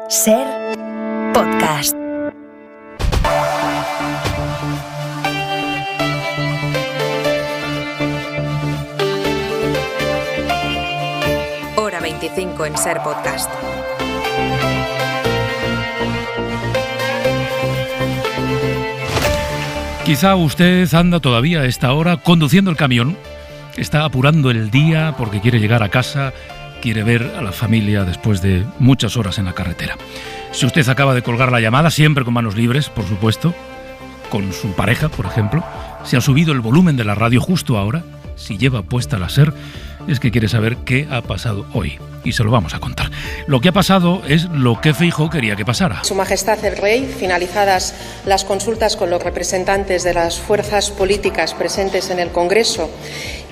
Ser podcast. Hora 25 en Ser podcast. Quizá usted anda todavía a esta hora conduciendo el camión, está apurando el día porque quiere llegar a casa, quiere ver a la familia después de muchas horas en la carretera. Si usted acaba de colgar la llamada, siempre con manos libres, por supuesto, con su pareja, por ejemplo, si ha subido el volumen de la radio justo ahora, si lleva puesta la SER, es que quiere saber qué ha pasado hoy. Y se lo vamos a contar. Lo que ha pasado es lo que Feijóo quería que pasara. Su Majestad el Rey, finalizadas las consultas con los representantes de las fuerzas políticas presentes en el Congreso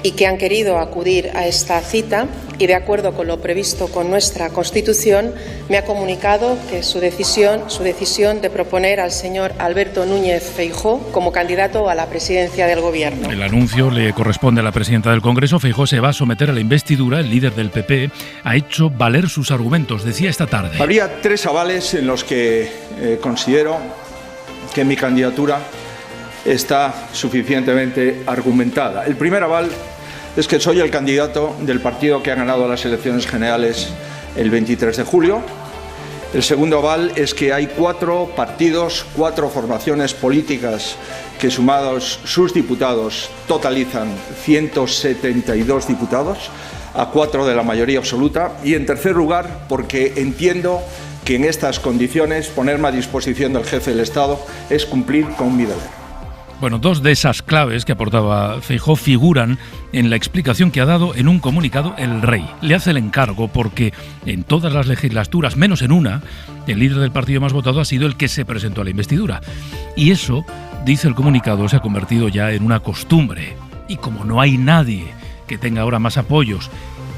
y que han querido acudir a esta cita, y de acuerdo con lo previsto con nuestra Constitución, me ha comunicado que su decisión de proponer al señor Alberto Núñez Feijóo como candidato a la presidencia del Gobierno. El anuncio le corresponde a la presidenta del Congreso. Feijóo se va a someter a la investidura. El líder del PP ha hecho valer sus argumentos, decía esta tarde. Habría tres avales en los que considero que mi candidatura está suficientemente argumentada. El primer aval es que soy el candidato del partido que ha ganado las elecciones generales el 23 de julio. El segundo aval es que hay 4 partidos, 4 formaciones políticas que, sumados sus diputados, totalizan 172 diputados, a 4 de la mayoría absoluta. Y en tercer lugar, porque entiendo que en estas condiciones ponerme a disposición del jefe del Estado es cumplir con mi deber. Bueno, 2 de esas claves que aportaba Feijóo figuran en la explicación que ha dado en un comunicado el Rey. Le hace el encargo porque en todas las legislaturas, menos en una, el líder del partido más votado ha sido el que se presentó a la investidura. Y eso, dice el comunicado, se ha convertido ya en una costumbre. Y como no hay nadie que tenga ahora más apoyos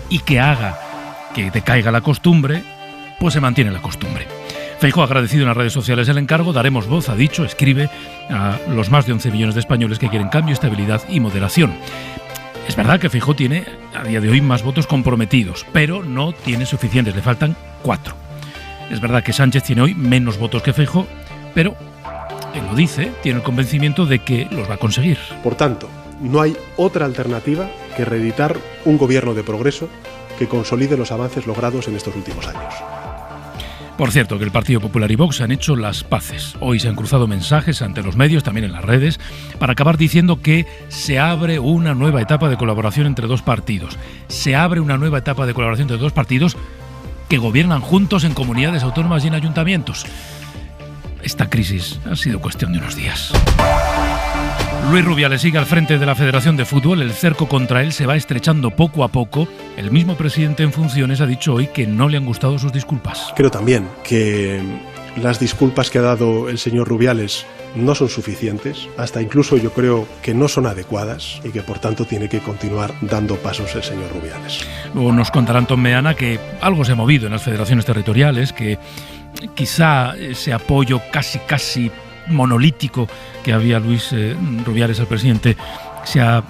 y que haga que decaiga la costumbre, pues se mantiene la costumbre. Feijóo ha agradecido en las redes sociales el encargo. Daremos voz, ha dicho, escribe, a los más de 11 millones de españoles que quieren cambio, estabilidad y moderación. Es verdad que Feijóo tiene a día de hoy más votos comprometidos, pero no tiene suficientes, le faltan 4. Es verdad que Sánchez tiene hoy menos votos que Feijóo, pero él lo dice, tiene el convencimiento de que los va a conseguir. Por tanto, no hay otra alternativa que reeditar un gobierno de progreso que consolide los avances logrados en estos últimos años. Por cierto, que el Partido Popular y Vox han hecho las paces. Hoy se han cruzado mensajes ante los medios, también en las redes, para acabar diciendo que se abre una nueva etapa de colaboración entre 2 partidos. Se abre una nueva etapa de colaboración entre 2 partidos que gobiernan juntos en comunidades autónomas y en ayuntamientos. Esta crisis ha sido cuestión de unos días. Luis Rubiales sigue al frente de la Federación de Fútbol. El cerco contra él se va estrechando poco a poco. El mismo presidente en funciones ha dicho hoy que no le han gustado sus disculpas. Creo también que las disculpas que ha dado el señor Rubiales no son suficientes, hasta incluso yo creo que no son adecuadas y que por tanto tiene que continuar dando pasos el señor Rubiales. Luego nos contará Antón Meana que algo se ha movido en las federaciones territoriales, que quizá ese apoyo casi monolítico que había Luis Rubiales al presidente se ha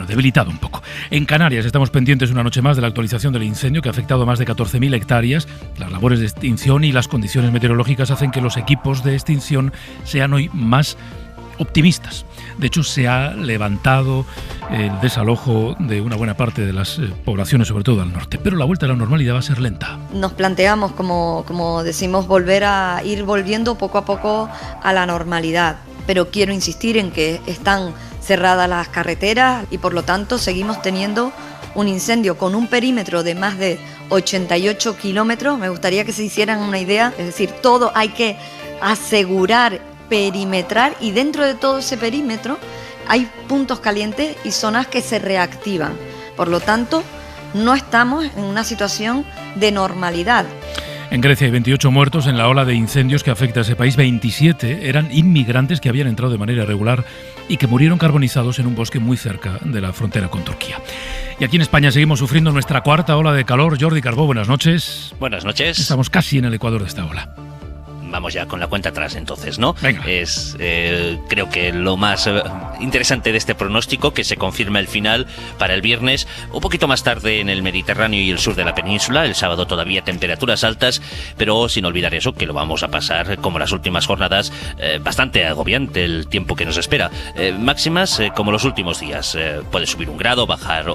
debilitado un poco. En Canarias estamos pendientes una noche más de la actualización del incendio que ha afectado a más de 14.000 hectáreas. Las labores de extinción y las condiciones meteorológicas hacen que los equipos de extinción sean hoy más optimistas. De hecho, se ha levantado el desalojo de una buena parte de las poblaciones, sobre todo al norte. Pero la vuelta a la normalidad va a ser lenta. Nos planteamos, como decimos, ir volviendo poco a poco a la normalidad. Pero quiero insistir en que están cerradas las carreteras y por lo tanto seguimos teniendo un incendio con un perímetro de más de 88 kilómetros. Me gustaría que se hicieran una idea, es decir, todo hay que asegurar, perimetrar, y dentro de todo ese perímetro hay puntos calientes y zonas que se reactivan. Por lo tanto, no estamos en una situación de normalidad. En Grecia hay 28 muertos en la ola de incendios que afecta a ese país. 27 eran inmigrantes que habían entrado de manera irregular y que murieron carbonizados en un bosque muy cerca de la frontera con Turquía. Y aquí en España seguimos sufriendo nuestra 4ª ola de calor. Jordi Carbó, buenas noches. Buenas noches. Estamos casi en el ecuador de esta ola. vamos ya con la cuenta atrás entonces, ¿no? Venga. Es creo que lo más interesante de este pronóstico, que se confirma el final para el viernes, un poquito más tarde en el Mediterráneo y el sur de la península, el sábado todavía temperaturas altas, pero sin olvidar eso, que lo vamos a pasar como las últimas jornadas, bastante agobiante el tiempo que nos espera. Máximas como los últimos días, puede subir 1 grado, bajar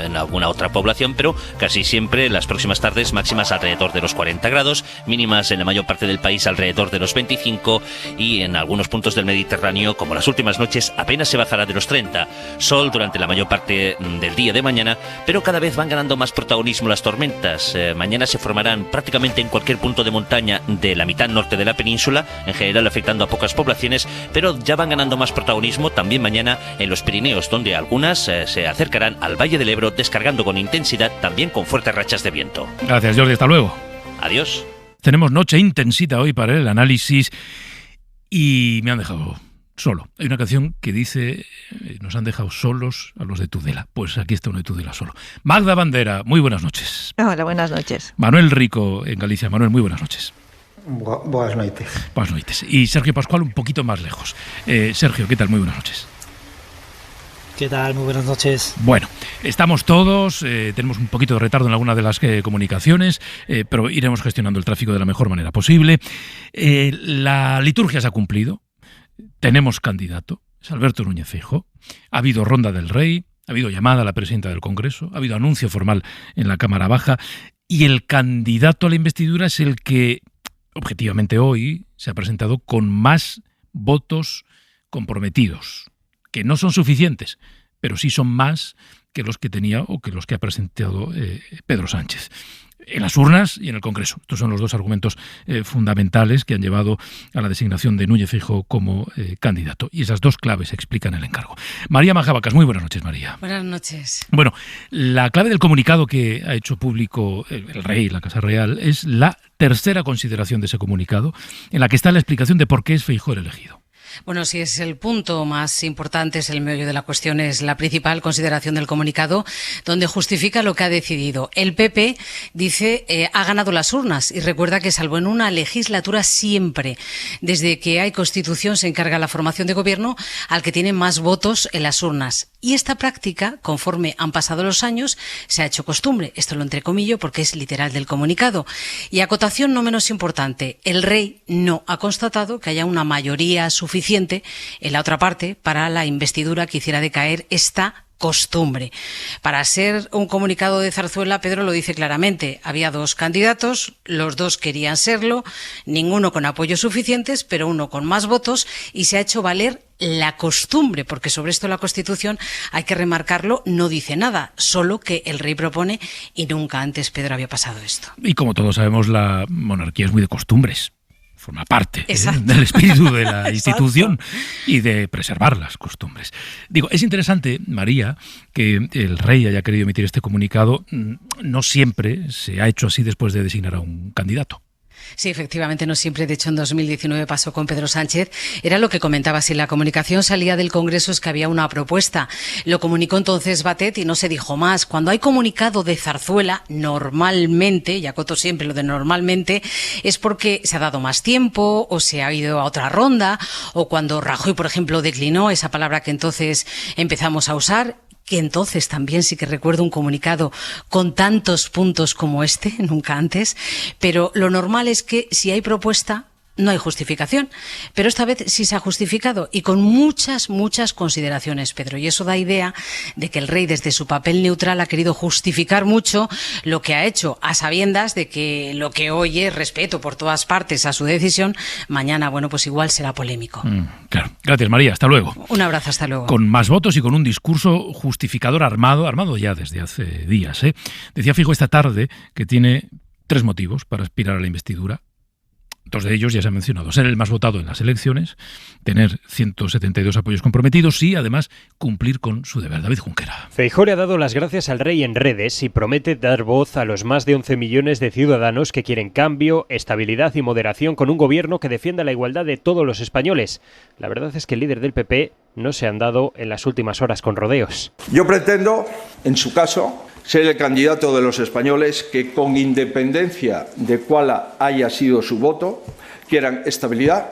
en alguna otra población, pero casi siempre las próximas tardes máximas alrededor de los 40 grados, mínimas en la mayor parte del país alrededor de los 25 y en algunos puntos del Mediterráneo, como las últimas noches, apenas se bajará de los 30. Sol durante la mayor parte del día de mañana, pero cada vez van ganando más protagonismo las tormentas. Mañana se formarán prácticamente en cualquier punto de montaña de la mitad norte de la península, en general afectando a pocas poblaciones, pero ya van ganando más protagonismo también mañana en los Pirineos, donde algunas se acercarán al Valle del Ebro descargando con intensidad, también con fuertes rachas de viento. Gracias, Jordi, hasta luego. Adiós. Tenemos noche intensita hoy para el análisis y me han dejado solo. Hay una canción que dice, nos han dejado solos a los de Tudela. Pues aquí está uno de Tudela solo. Magda Bandera, muy buenas noches. Hola, buenas noches. Manuel Rico en Galicia. Manuel, muy buenas noches. Buenas noches. Buenas noches. Y Sergio Pascual un poquito más lejos. Sergio, ¿qué tal? Muy buenas noches. ¿Qué tal? Muy buenas noches. Bueno, estamos todos, tenemos un poquito de retardo en alguna de las comunicaciones, pero iremos gestionando el tráfico de la mejor manera posible. La liturgia se ha cumplido, tenemos candidato, es Alberto Núñez Feijóo, ha habido ronda del Rey, ha habido llamada a la presidenta del Congreso, ha habido anuncio formal en la Cámara Baja y el candidato a la investidura es el que, objetivamente hoy, se ha presentado con más votos comprometidos, que no son suficientes, pero sí son más que los que tenía o que los que ha presentado Pedro Sánchez. En las urnas y en el Congreso. Estos son los dos argumentos fundamentales que han llevado a la designación de Núñez Feijóo como candidato. Y esas dos claves explican el encargo. María Majabacas, muy buenas noches, María. Buenas noches. Bueno, la clave del comunicado que ha hecho público el Rey, la Casa Real, es la tercera consideración de ese comunicado, en la que está la explicación de por qué es Feijóo el elegido. Bueno, si es el punto más importante, es el meollo de la cuestión, es la principal consideración del comunicado, donde justifica lo que ha decidido. El PP dice, ha ganado las urnas y recuerda que salvo en una legislatura siempre, desde que hay Constitución, se encarga la formación de gobierno al que tiene más votos en las urnas. Y esta práctica, conforme han pasado los años, se ha hecho costumbre. Esto lo entrecomillo porque es literal del comunicado. Y acotación no menos importante, el Rey no ha constatado que haya una mayoría suficiente en la otra parte para la investidura que hiciera decaer esta costumbre. Para ser un comunicado de Zarzuela, Pedro lo dice claramente. Había dos candidatos, los dos querían serlo, ninguno con apoyos suficientes, pero uno con más votos, y se ha hecho valer la costumbre, porque sobre esto la Constitución, hay que remarcarlo, no dice nada, solo que el Rey propone y nunca antes, Pedro, había pasado esto. Y como todos sabemos, la monarquía es muy de costumbres. Forma parte del espíritu de la institución y de preservar las costumbres. Digo, es interesante, María, que el Rey haya querido emitir este comunicado. No siempre se ha hecho así después de designar a un candidato. Sí, efectivamente, no siempre. De hecho, en 2019 pasó con Pedro Sánchez. Era lo que comentaba. Si la comunicación salía del Congreso es que había una propuesta. Lo comunicó entonces Batet y no se dijo más. Cuando hay comunicado de Zarzuela, normalmente, y acoto siempre lo de normalmente, es porque se ha dado más tiempo o se ha ido a otra ronda, o cuando Rajoy, por ejemplo, declinó esa palabra que entonces empezamos a usar, que entonces también sí que recuerdo un comunicado con tantos puntos como este, nunca antes, pero lo normal es que si hay propuesta, no hay justificación, pero esta vez sí se ha justificado y con muchas consideraciones, Pedro, y eso da idea de que el Rey desde su papel neutral ha querido justificar mucho lo que ha hecho, a sabiendas de que lo que hoy es respeto por todas partes a su decisión, mañana, bueno, pues igual será polémico. Claro. Gracias, María, hasta luego. Un abrazo, hasta luego. Con más votos y con un discurso justificador armado ya desde hace días. Decía Feijóo esta tarde que tiene 3 motivos para aspirar a la investidura. 2 de ellos ya se han mencionado: ser el más votado en las elecciones, tener 172 apoyos comprometidos y, además, cumplir con su deber. David Junquera. Feijóo le ha dado las gracias al Rey en redes y promete dar voz a los más de 11 millones de ciudadanos que quieren cambio, estabilidad y moderación con un gobierno que defienda la igualdad de todos los españoles. La verdad es que el líder del PP no se ha andado en las últimas horas con rodeos. Yo pretendo, en su caso, Ser el candidato de los españoles que, con independencia de cuál haya sido su voto, quieran estabilidad,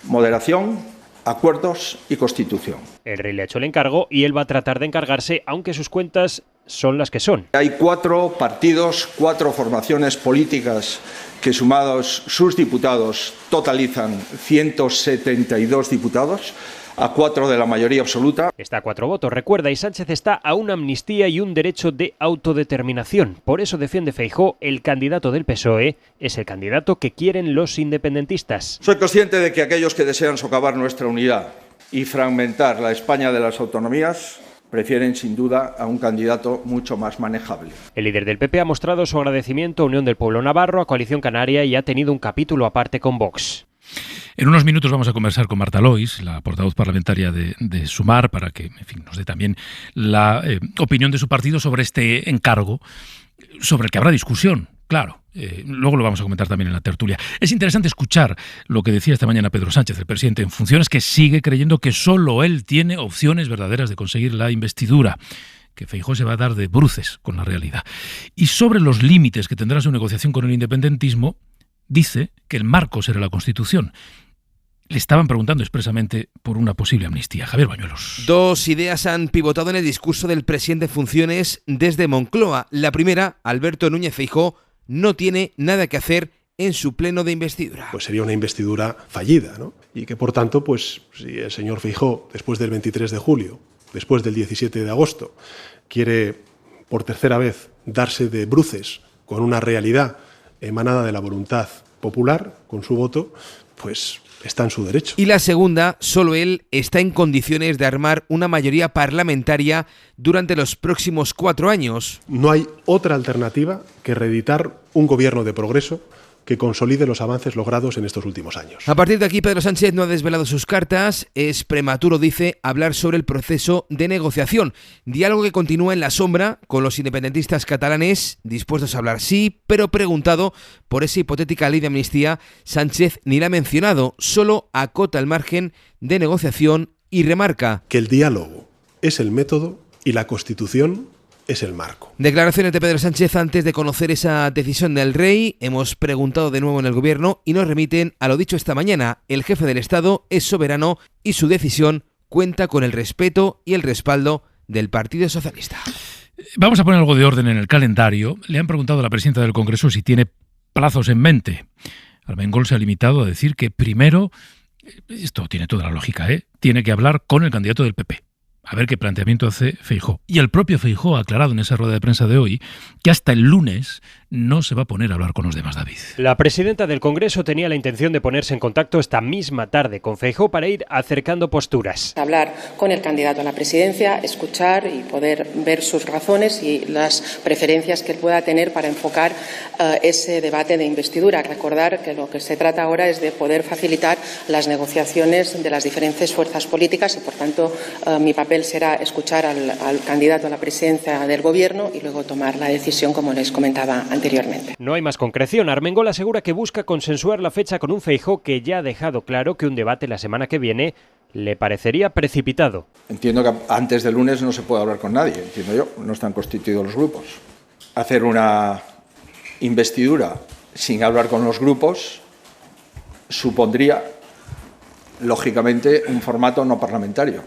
moderación, acuerdos y Constitución. El rey le ha hecho el encargo y él va a tratar de encargarse, aunque sus cuentas son las que son. Hay 4 partidos, 4 formaciones políticas que, sumados sus diputados, totalizan 172 diputados, a 4 de la mayoría absoluta. Está a 4 votos, recuerda, y Sánchez está a una amnistía y un derecho de autodeterminación. Por eso defiende Feijóo, el candidato del PSOE es el candidato que quieren los independentistas. Soy consciente de que aquellos que desean socavar nuestra unidad y fragmentar la España de las autonomías prefieren sin duda a un candidato mucho más manejable. El líder del PP ha mostrado su agradecimiento a Unión del Pueblo Navarro, a Coalición Canaria y ha tenido un capítulo aparte con Vox. En unos minutos vamos a conversar con Marta Lois, la portavoz parlamentaria de Sumar, para que nos dé también la opinión de su partido sobre este encargo, sobre el que habrá discusión, claro. Luego lo vamos a comentar también en la tertulia. Es interesante escuchar lo que decía esta mañana Pedro Sánchez, el presidente en funciones, que sigue creyendo que solo él tiene opciones verdaderas de conseguir la investidura, que Feijóo se va a dar de bruces con la realidad. Y sobre los límites que tendrá su negociación con el independentismo, dice que el marco será la Constitución. Le estaban preguntando expresamente por una posible amnistía. Javier Bañuelos. 2 ideas han pivotado en el discurso del presidente en funciones desde Moncloa. La primera, Alberto Núñez Feijóo no tiene nada que hacer en su pleno de investidura. Pues sería una investidura fallida, ¿no? Y que, por tanto, pues si el señor Feijóo, después del 23 de julio, después del 17 de agosto, quiere por tercera vez darse de bruces con una realidad emanada de la voluntad popular, con su voto, pues está en su derecho. Y la segunda, solo él está en condiciones de armar una mayoría parlamentaria durante los próximos 4 años. No hay otra alternativa que reeditar un gobierno de progreso que consolide los avances logrados en estos últimos años. A partir de aquí, Pedro Sánchez no ha desvelado sus cartas. Es prematuro, dice, hablar sobre el proceso de negociación. Diálogo que continúa en la sombra con los independentistas catalanes, dispuestos a hablar sí, pero preguntado por esa hipotética ley de amnistía, Sánchez ni la ha mencionado, solo acota el margen de negociación y remarca que el diálogo es el método y la Constitución es el marco. Declaraciones de Pedro Sánchez antes de conocer esa decisión del rey. Hemos preguntado de nuevo en el gobierno y nos remiten a lo dicho esta mañana. El jefe del Estado es soberano y su decisión cuenta con el respeto y el respaldo del Partido Socialista. Vamos a poner algo de orden en el calendario. Le han preguntado a la presidenta del Congreso si tiene plazos en mente. Armengol se ha limitado a decir que primero, esto tiene toda la lógica, tiene que hablar con el candidato del PP. A ver qué planteamiento hace Feijóo. Y el propio Feijóo ha aclarado en esa rueda de prensa de hoy que hasta el lunes no se va a poner a hablar con los demás, David. La presidenta del Congreso tenía la intención de ponerse en contacto esta misma tarde con Feijóo para ir acercando posturas. Hablar con el candidato a la presidencia, escuchar y poder ver sus razones y las preferencias que él pueda tener para enfocar ese debate de investidura. Recordar que lo que se trata ahora es de poder facilitar las negociaciones de las diferentes fuerzas políticas y, por tanto, mi papel será escuchar al candidato a la presidencia del Gobierno y luego tomar la decisión, como les comentaba anteriormente. No hay más concreción. Armengol asegura que busca consensuar la fecha con un Feijóo que ya ha dejado claro que un debate la semana que viene le parecería precipitado. Entiendo que antes del lunes no se puede hablar con nadie, entiendo yo, no están constituidos los grupos. Hacer una investidura sin hablar con los grupos supondría, lógicamente, un formato no parlamentario.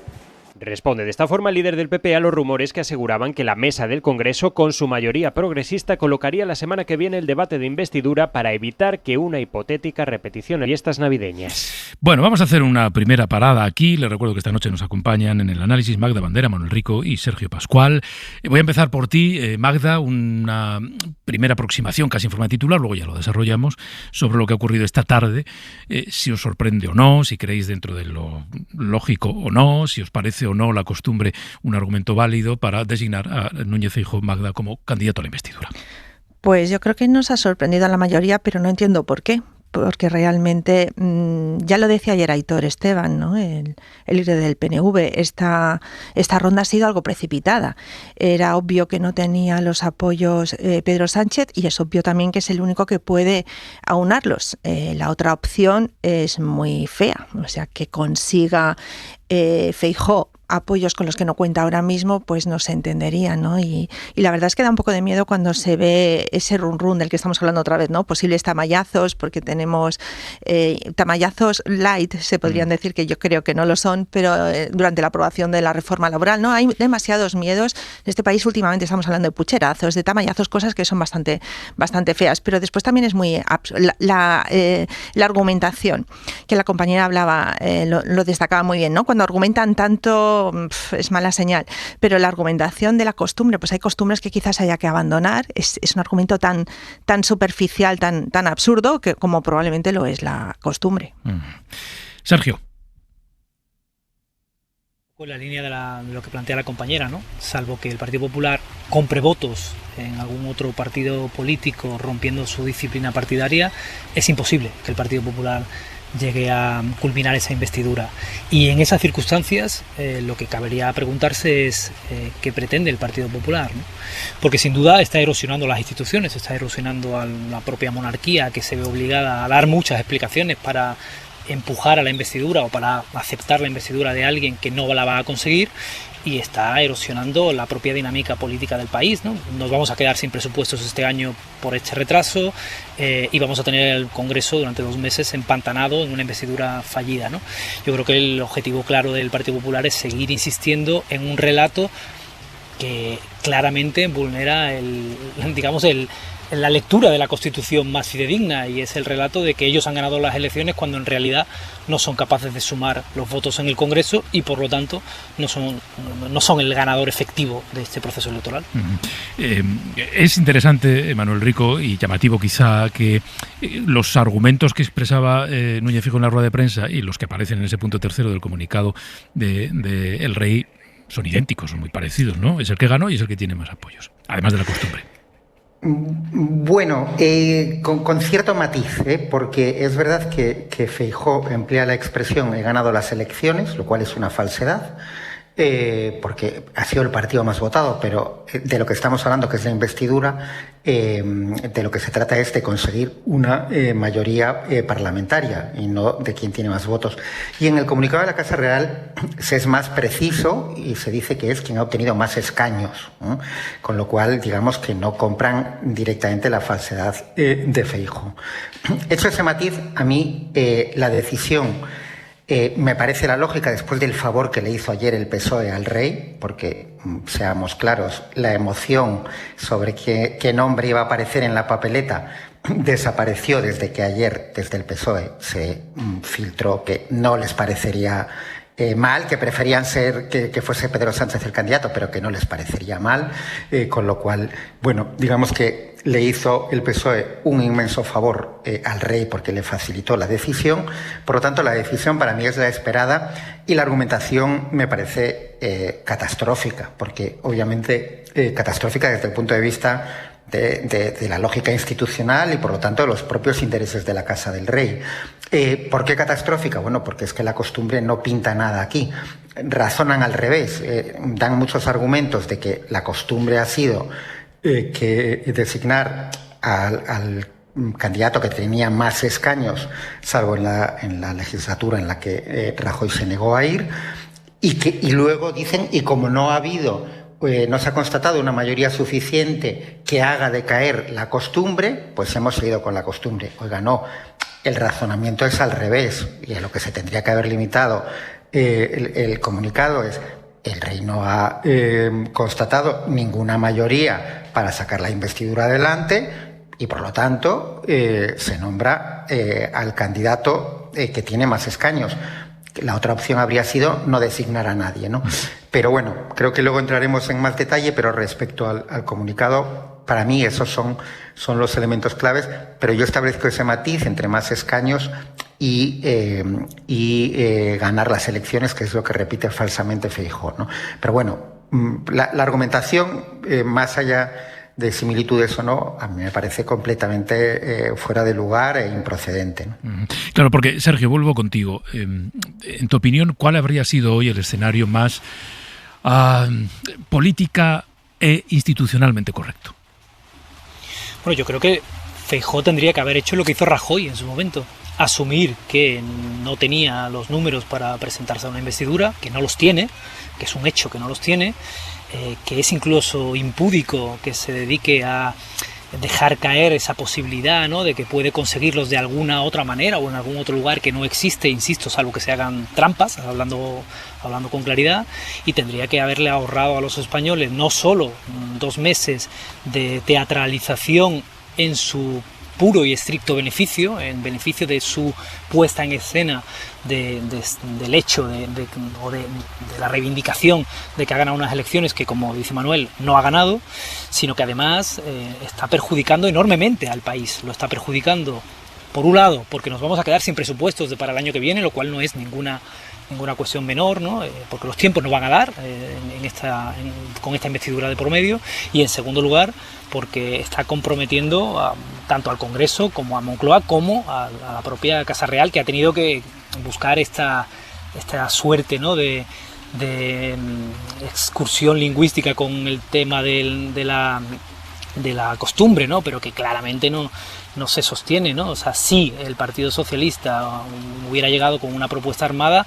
Responde de esta forma el líder del PP a los rumores que aseguraban que la mesa del Congreso, con su mayoría progresista, colocaría la semana que viene el debate de investidura para evitar que una hipotética repetición de fiestas navideñas. Bueno, vamos a hacer una primera parada aquí. Les recuerdo que esta noche nos acompañan en el análisis Magda Bandera, Manuel Rico y Sergio Pascual. Voy a empezar por ti, Magda, una primera aproximación casi en forma de titular, luego ya lo desarrollamos, sobre lo que ha ocurrido esta tarde. Si os sorprende o no, si creéis dentro de lo lógico o no, si os parece o no la costumbre un argumento válido para designar a Núñez Feijóo, Magda, como candidato a la investidura. Pues yo creo que nos ha sorprendido a la mayoría, pero no entiendo por qué. Porque realmente, ya lo decía ayer Aitor Esteban, ¿no? el líder del PNV, esta ronda ha sido algo precipitada. Era obvio que no tenía los apoyos Pedro Sánchez y es obvio también que es el único que puede aunarlos. La otra opción es muy fea, o sea, que consiga Feijóo apoyos con los que no cuenta ahora mismo, pues no se entendería, ¿no? Y la verdad es que da un poco de miedo cuando se ve ese run del que estamos hablando otra vez, ¿no? Posibles tamayazos, porque tenemos tamayazos light, se podrían decir, que yo creo que no lo son, pero durante la aprobación de la reforma laboral, ¿no? Hay demasiados miedos. En este país últimamente estamos hablando de pucherazos, de tamayazos, cosas que son bastante feas, pero después también es muy la argumentación, que la compañera hablaba, lo destacaba muy bien, ¿no? Cuando argumentan tanto es mala señal, pero la argumentación de la costumbre, pues hay costumbres que quizás haya que abandonar, es un argumento tan superficial, tan absurdo, que como probablemente lo es la costumbre. Sergio. La línea de lo que plantea la compañera, ¿no? Salvo que el Partido Popular compre votos en algún otro partido político rompiendo su disciplina partidaria, es imposible que el Partido Popular llegue a culminar esa investidura. Y en esas circunstancias lo que cabería preguntarse es qué pretende el Partido Popular, ¿no? Porque sin duda está erosionando las instituciones, está erosionando a la propia monarquía, que se ve obligada a dar muchas explicaciones para empujar a la investidura o para aceptar la investidura de alguien que no la va a conseguir, y está erosionando la propia dinámica política del país, ¿no? Nos vamos a quedar sin presupuestos este año por este retraso y vamos a tener el Congreso durante 2 meses empantanado en una investidura fallida, ¿no? Yo creo que el objetivo claro del Partido Popular es seguir insistiendo en un relato que claramente vulnera la lectura de la Constitución más fidedigna, y es el relato de que ellos han ganado las elecciones cuando en realidad no son capaces de sumar los votos en el Congreso y por lo tanto no son el ganador efectivo de este proceso electoral. Es interesante, Manuel Rico, y llamativo quizá, que los argumentos que expresaba Núñez Feijóo en la rueda de prensa y los que aparecen en ese punto tercero del comunicado de El Rey son idénticos, son muy parecidos, ¿no? Es el que ganó y es el que tiene más apoyos, además de la costumbre. Bueno, con cierto matiz, porque es verdad que Feijóo emplea la expresión "he ganado las elecciones", lo cual es una falsedad, porque ha sido el partido más votado, pero de lo que estamos hablando, que es la investidura, de lo que se trata es de conseguir una mayoría parlamentaria y no de quién tiene más votos. Y en el comunicado de la Casa Real se es más preciso y se dice que es quien ha obtenido más escaños, ¿no? Con lo cual, digamos que no compran directamente la falsedad de Feijóo. Hecho ese matiz, a mí la decisión me parece la lógica después del favor que le hizo ayer el PSOE al rey, porque, seamos claros, la emoción sobre qué nombre iba a aparecer en la papeleta desapareció desde que ayer, desde el PSOE, se filtró que no les parecería mal, que preferían que fuese Pedro Sánchez el candidato, pero que no les parecería mal, con lo cual, bueno, digamos que le hizo el PSOE un inmenso favor al rey porque le facilitó la decisión. Por lo tanto, la decisión para mí es la esperada y la argumentación me parece catastrófica, porque obviamente catastrófica desde el punto de vista de la lógica institucional y por lo tanto de los propios intereses de la Casa del Rey. ¿Por qué catastrófica? Bueno, porque es que la costumbre no pinta nada aquí. Razonan al revés, dan muchos argumentos de que la costumbre ha sido que designar al candidato que tenía más escaños, salvo en la legislatura en la que Rajoy se negó a ir, y luego dicen, y como no se ha constatado una mayoría suficiente que haga decaer la costumbre, pues hemos seguido con la costumbre. Oiga, no, el razonamiento es al revés, y a lo que se tendría que haber limitado el comunicado es: el rey no ha constatado ninguna mayoría para sacar la investidura adelante y, por lo tanto, se nombra al candidato que tiene más escaños. La otra opción habría sido no designar a nadie, ¿no? Pero bueno, creo que luego entraremos en más detalle, pero respecto al comunicado, para mí esos son los elementos claves, pero yo establezco ese matiz entre más escaños y ganar las elecciones, que es lo que repite falsamente Feijóo, ¿no? Pero bueno, la argumentación, más allá de similitudes o no, a mí me parece completamente fuera de lugar e improcedente, ¿no? Claro, porque, Sergio, vuelvo contigo. En tu opinión, ¿cuál habría sido hoy el escenario más política e institucionalmente correcto? Bueno, yo creo que Feijóo tendría que haber hecho lo que hizo Rajoy en su momento: asumir que no tenía los números para presentarse a una investidura, que no los tiene, que es un hecho que no los tiene, que es incluso impúdico que se dedique a dejar caer esa posibilidad, ¿no?, de que puede conseguirlos de alguna otra manera o en algún otro lugar que no existe, insisto, salvo que se hagan trampas, hablando con claridad, y tendría que haberle ahorrado a los españoles no solo 2 meses de teatralización en su puro y estricto beneficio, en beneficio de su puesta en escena del hecho de la reivindicación de que ha ganado unas elecciones que, como dice Manuel, no ha ganado, sino que además está perjudicando enormemente al país. Lo está perjudicando, por un lado, porque nos vamos a quedar sin presupuestos para el año que viene, lo cual no es ninguna cuestión menor, ¿no? Porque los tiempos no van a dar con esta investidura de por medio, y en segundo lugar porque está comprometiendo tanto al Congreso como a Moncloa como a la propia Casa Real, que ha tenido que buscar esta suerte, ¿no?, de excursión lingüística con el tema de la costumbre, ¿no?, pero que claramente no se sostiene, ¿no? O sea, si el Partido Socialista hubiera llegado con una propuesta armada,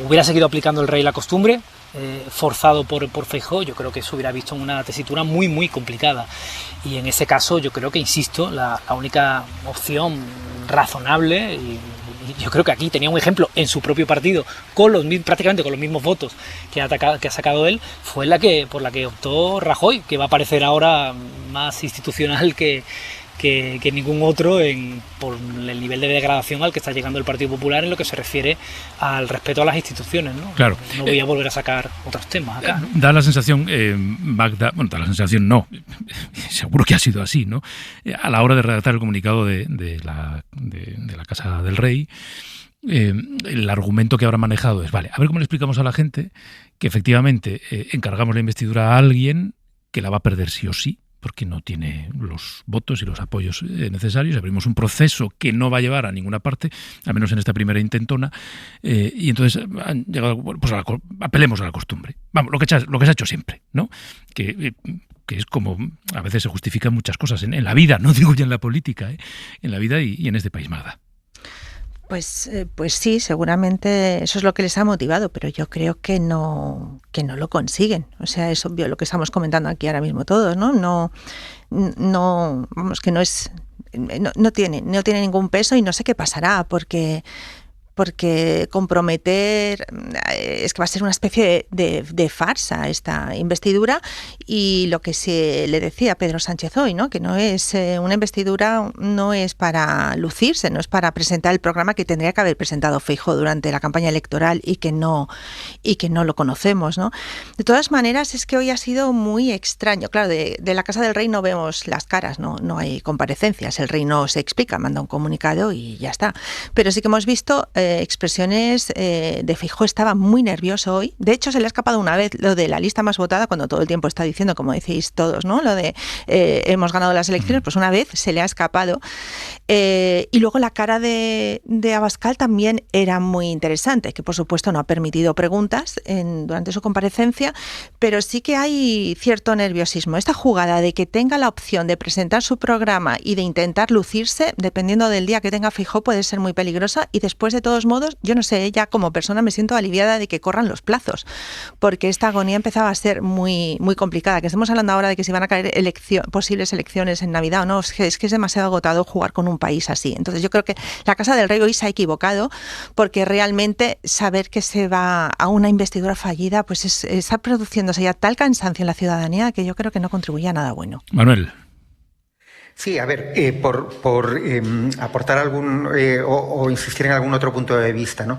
hubiera seguido aplicando el rey la costumbre, forzado por Feijóo, yo creo que eso hubiera visto en una tesitura muy, muy complicada. Y en ese caso yo creo que, insisto, la única opción razonable, y yo creo que aquí tenía un ejemplo en su propio partido, prácticamente con los mismos votos que ha sacado él, fue por la que optó Rajoy, que va a parecer ahora más institucional que ningún otro por el nivel de degradación al que está llegando el Partido Popular en lo que se refiere al respeto a las instituciones, ¿no? Claro. No voy a volver a sacar otros temas acá. Da la sensación, Magda, bueno, da la sensación no, seguro que ha sido así, ¿no? A la hora de redactar el comunicado de la Casa del Rey, el argumento que habrá manejado es, vale, a ver cómo le explicamos a la gente que efectivamente encargamos la investidura a alguien que la va a perder sí o sí, porque no tiene los votos y los apoyos necesarios. Abrimos un proceso que no va a llevar a ninguna parte, al menos en esta primera intentona, y entonces han llegado, pues apelemos a la costumbre. Vamos, lo que se ha hecho siempre, ¿no? Que es como a veces se justifican muchas cosas en la vida, no digo ya en la política, en la vida y en este país, Magda. Pues sí, seguramente eso es lo que les ha motivado, pero yo creo que no lo consiguen. O sea, es obvio lo que estamos comentando aquí ahora mismo todos, ¿no? No, vamos, que no tiene ningún peso, y no sé qué pasará, porque comprometer es que va a ser una especie de farsa esta investidura, y lo que se le decía a Pedro Sánchez hoy, ¿no?, que no es una investidura, no es para lucirse, no es para presentar el programa que tendría que haber presentado Feijóo durante la campaña electoral y que no lo conocemos, ¿no? De todas maneras, es que hoy ha sido muy extraño. Claro, de la Casa del Rey no vemos las caras, no hay comparecencias, el rey no se explica, manda un comunicado y ya está. Pero sí que hemos visto expresiones de Feijóo. Estaba muy nervioso hoy. De hecho, se le ha escapado una vez lo de la lista más votada, cuando todo el tiempo está diciendo, como decís todos, ¿no?, lo de hemos ganado las elecciones, pues una vez se le ha escapado. Y luego la cara de Abascal también era muy interesante, que por supuesto no ha permitido preguntas durante su comparecencia, pero sí que hay cierto nerviosismo. Esta jugada de que tenga la opción de presentar su programa y de intentar lucirse, dependiendo del día que tenga Feijóo, puede ser muy peligrosa, y después, de todos modos, yo no sé, ella como persona me siento aliviada de que corran los plazos, porque esta agonía empezaba a ser muy, muy complicada. Que estemos hablando ahora de que si van a caer posibles elecciones en Navidad o no, es que es demasiado agotado jugar con un país así. Entonces yo creo que la Casa del Rey hoy se ha equivocado, porque realmente saber que se va a una investidura fallida, pues está produciéndose ya tal cansancio en la ciudadanía que yo creo que no contribuye a nada bueno. Manuel. Sí, a ver, por aportar algún o insistir en algún otro punto de vista, ¿no?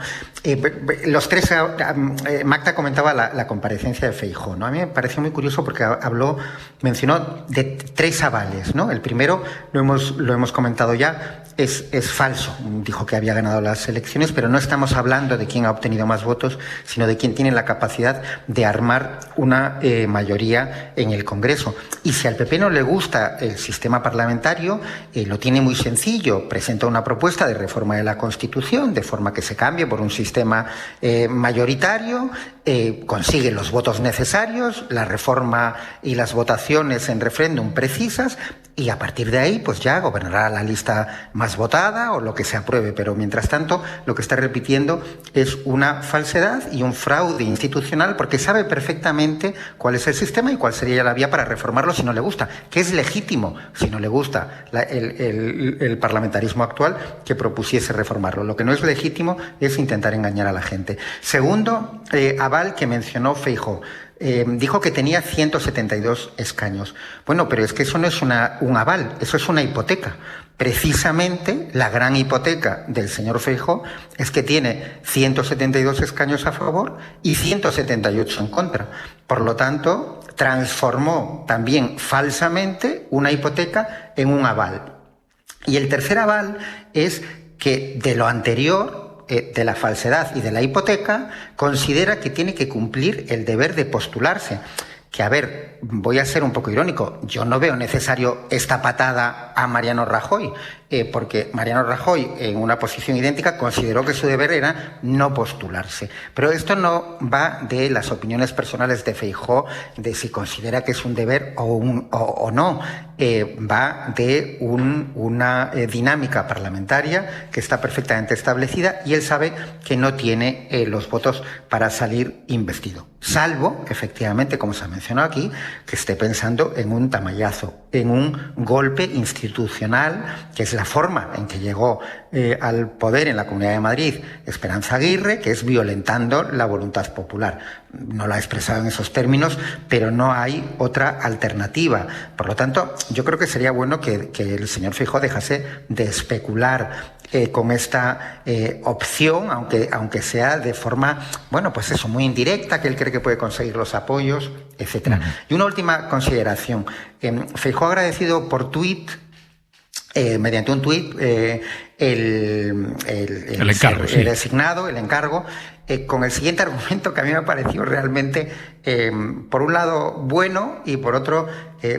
Los tres, Magda comentaba la comparecencia de Feijóo, ¿no? A mí me pareció muy curioso porque mencionó de 3 avales, ¿no? El primero, lo hemos comentado ya, es falso. Dijo que había ganado las elecciones, pero no estamos hablando de quién ha obtenido más votos, sino de quién tiene la capacidad de armar una mayoría en el Congreso. Y si al PP no le gusta el sistema parlamentario, lo tiene muy sencillo, presenta una propuesta de reforma de la Constitución, de forma que se cambie por un sistema mayoritario, consigue los votos necesarios, la reforma y las votaciones en referéndum precisas, y a partir de ahí pues ya gobernará la lista más votada o lo que se apruebe. Pero mientras tanto lo que está repitiendo es una falsedad y un fraude institucional, porque sabe perfectamente cuál es el sistema y cuál sería la vía para reformarlo si no le gusta, que es legítimo si no le gusta el parlamentarismo actual que propusiese reformarlo. Lo que no es legítimo es intentar engañar a la gente. Segundo aval que mencionó Feijóo. Dijo que tenía 172 escaños. Bueno, pero es que eso no es un aval, eso es una hipoteca. Precisamente la gran hipoteca del señor Feijóo es que tiene 172 escaños a favor y 178 en contra. Por lo tanto, transformó también falsamente una hipoteca en un aval. Y el tercer aval es que de lo anterior, de la falsedad y de la hipoteca, considera que tiene que cumplir el deber de postularse. Que, a ver, voy a ser un poco irónico, yo no veo necesario esta patada a Mariano Rajoy, porque Mariano Rajoy, en una posición idéntica, consideró que su deber era no postularse. Pero esto no va de las opiniones personales de Feijóo, de si considera que es un deber o no. Va de una dinámica parlamentaria que está perfectamente establecida, y él sabe que no tiene los votos para salir investido. Salvo, efectivamente, como se ha mencionado aquí, que esté pensando en un tamallazo, en un golpe institucional, que es la forma en que llegó al poder en la Comunidad de Madrid Esperanza Aguirre, que es violentando la voluntad popular. No lo ha expresado en esos términos, pero no hay otra alternativa. Por lo tanto, yo creo que sería bueno que el señor Feijóo dejase de especular con esta opción, aunque sea de forma, bueno, pues eso, muy indirecta, que él cree que puede conseguir los apoyos, etcétera. Y una última consideración. Feijóo ha agradecido por tuit, mediante un tuit, el encargo, el designado, el encargo, con el siguiente argumento que a mí me ha parecido realmente, por un lado, bueno, y por otro,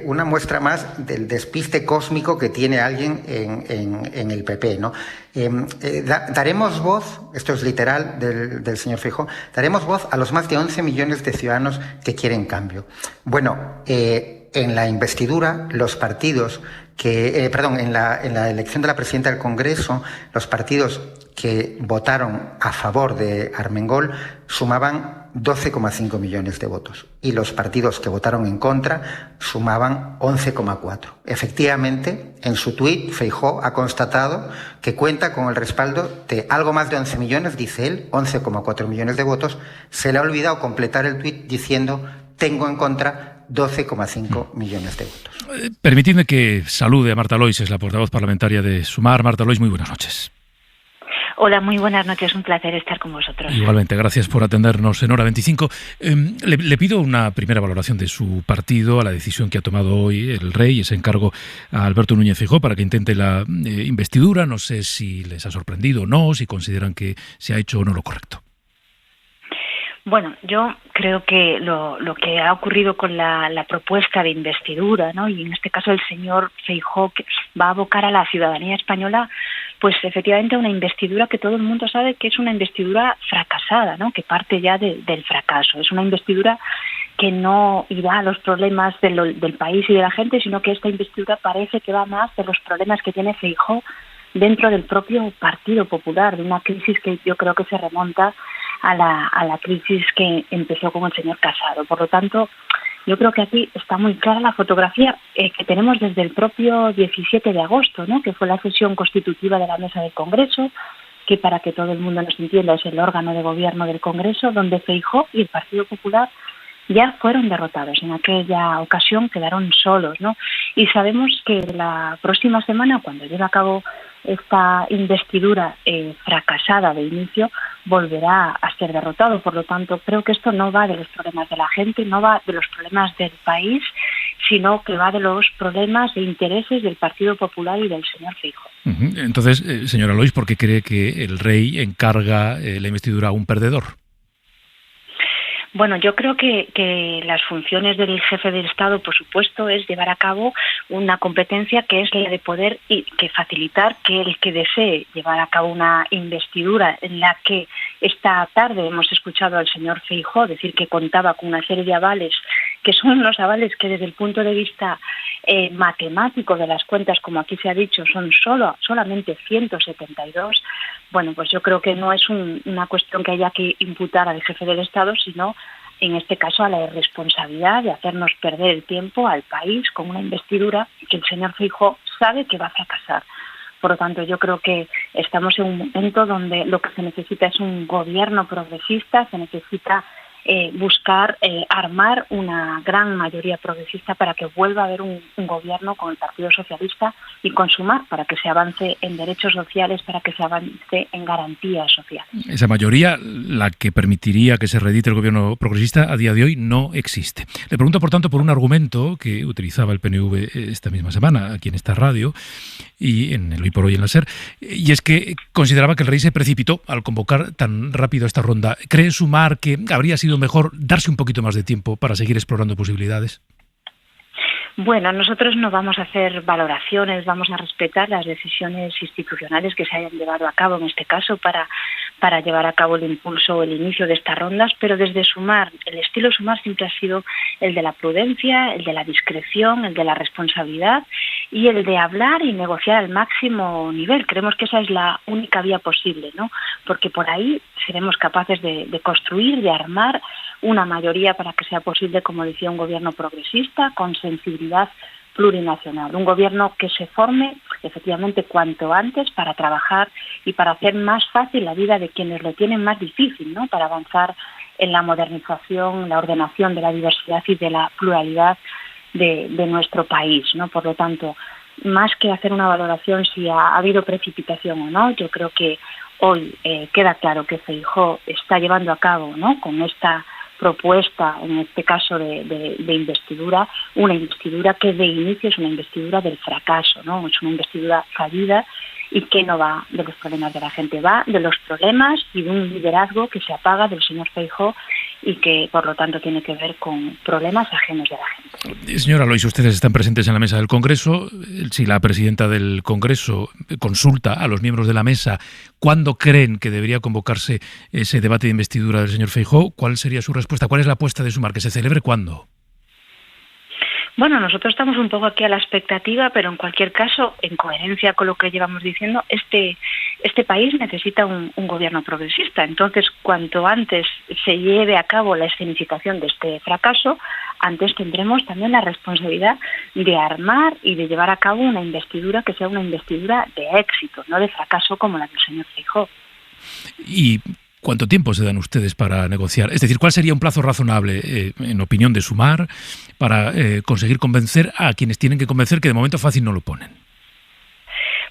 una muestra más del despiste cósmico que tiene alguien en el PP, ¿no? Daremos voz, esto es literal del señor Feijóo, daremos voz a los más de 11 millones de ciudadanos que quieren cambio. Bueno, en la investidura, los partidos en la elección de la presidenta del Congreso, los partidos que votaron a favor de Armengol sumaban 12,5 millones de votos, y los partidos que votaron en contra sumaban 11,4. Efectivamente, en su tuit, Feijóo ha constatado que cuenta con el respaldo de algo más de 11 millones, dice él, 11,4 millones de votos. Se le ha olvidado completar el tuit diciendo: tengo en contra 12,5 millones de votos. Permitidme que salude a Marta Lois, es la portavoz parlamentaria de Sumar. Marta Lois, muy buenas noches. Hola, muy buenas noches, un placer estar con vosotros. Igualmente, gracias por atendernos en Hora 25. Le pido una primera valoración de su partido a la decisión que ha tomado hoy el Rey, ese encargo a Alberto Núñez Feijóo para que intente la investidura. No sé si les ha sorprendido o no, si consideran que se ha hecho o no lo correcto. Bueno, yo creo que lo que ha ocurrido con la propuesta de investidura, ¿no? Y en este caso el señor Feijóo, que va a abocar a la ciudadanía española, pues efectivamente una investidura que todo el mundo sabe que es una investidura fracasada, ¿no? Que parte ya del fracaso. Es una investidura que no irá a los problemas del país y de la gente, sino que esta investidura parece que va más de los problemas que tiene Feijóo dentro del propio Partido Popular, de una crisis que yo creo que se remonta a la crisis que empezó con el señor Casado. Por lo tanto, yo creo que aquí está muy clara la fotografía que tenemos desde el propio 17 de agosto, ¿no? Que fue la sesión constitutiva de la Mesa del Congreso, que, para que todo el mundo nos entienda, es el órgano de gobierno del Congreso, donde Feijóo y el Partido Popular ya fueron derrotados. En aquella ocasión quedaron solos, ¿no? Y sabemos que la próxima semana, cuando lleve a cabo esta investidura fracasada de inicio, volverá a ser derrotado. Por lo tanto, creo que esto no va de los problemas de la gente, no va de los problemas del país, sino que va de los problemas e intereses del Partido Popular y del señor Feijóo. Entonces, señora Lois, ¿por qué cree que el Rey encarga la investidura a un perdedor? Bueno, yo creo que las funciones del jefe del Estado, por supuesto, es llevar a cabo una competencia que es la de poder y que facilitar que el que desee llevar a cabo una investidura en la que Esta tarde hemos escuchado al señor Feijóo decir que contaba con una serie de avales, que son unos avales que desde el punto de vista matemático de las cuentas, como aquí se ha dicho, son solamente 172. Bueno, pues yo creo que no es una cuestión que haya que imputar al jefe del Estado, sino en este caso a la irresponsabilidad de hacernos perder el tiempo al país con una investidura que el señor Feijóo sabe que va a fracasar. Por lo tanto, yo creo que estamos en un momento donde lo que se necesita es un gobierno progresista, se necesita buscar armar una gran mayoría progresista para que vuelva a haber un gobierno con el Partido Socialista y con Sumar, para que se avance en derechos sociales, para que se avance en garantías sociales. Esa mayoría, la que permitiría que se reedite el gobierno progresista, a día de hoy no existe. Le pregunto, por tanto, por un argumento que utilizaba el PNV esta misma semana aquí en esta radio y en el Hoy por Hoy en la SER, y es que consideraba que el rey se precipitó al convocar tan rápido esta ronda. ¿Cree Sumar que habría sido mejor darse un poquito más de tiempo para seguir explorando posibilidades? Bueno, nosotros no vamos a hacer valoraciones, vamos a respetar las decisiones institucionales que se hayan llevado a cabo en este caso para llevar a cabo el impulso o el inicio de estas rondas, pero desde Sumar, el estilo Sumar siempre ha sido el de la prudencia, el de la discreción, el de la responsabilidad y el de hablar y negociar al máximo nivel. Creemos que esa es la única vía posible, ¿no? Porque por ahí seremos capaces de construir, de armar una mayoría para que sea posible, como decía, un gobierno progresista con sensibilidad plurinacional, un gobierno que se forme efectivamente cuanto antes para trabajar y para hacer más fácil la vida de quienes lo tienen más difícil, ¿no? Para avanzar en la modernización, la ordenación de la diversidad y de la pluralidad de nuestro país, ¿no? Por lo tanto, más que hacer una valoración si ha habido precipitación o no, yo creo que hoy queda claro que Feijóo está llevando a cabo, ¿no?, con esta propuesta, en este caso de investidura, una investidura que de inicio es una investidura del fracaso, ¿no? Es una investidura fallida y que no va de los problemas de la gente, va de los problemas y de un liderazgo que se apaga del señor Feijóo y que, por lo tanto, tiene que ver con problemas ajenos de la gente. Señora Lois, ustedes están presentes en la mesa del Congreso. Si la presidenta del Congreso consulta a los miembros de la mesa cuándo creen que debería convocarse ese debate de investidura del señor Feijóo, ¿cuál sería su respuesta? ¿Cuál es la apuesta de Sumar? ¿Que se celebre cuándo? Bueno, nosotros estamos un poco aquí a la expectativa, pero en cualquier caso, en coherencia con lo que llevamos diciendo, este país necesita un gobierno progresista. Entonces, cuanto antes se lleve a cabo la escenificación de este fracaso, antes tendremos también la responsabilidad de armar y de llevar a cabo una investidura que sea una investidura de éxito, no de fracaso como la del señor Feijóo. ¿Y cuánto tiempo se dan ustedes para negociar? Es decir, ¿cuál sería un plazo razonable, en opinión de Sumar, para conseguir convencer a quienes tienen que convencer, que de momento fácil no lo ponen?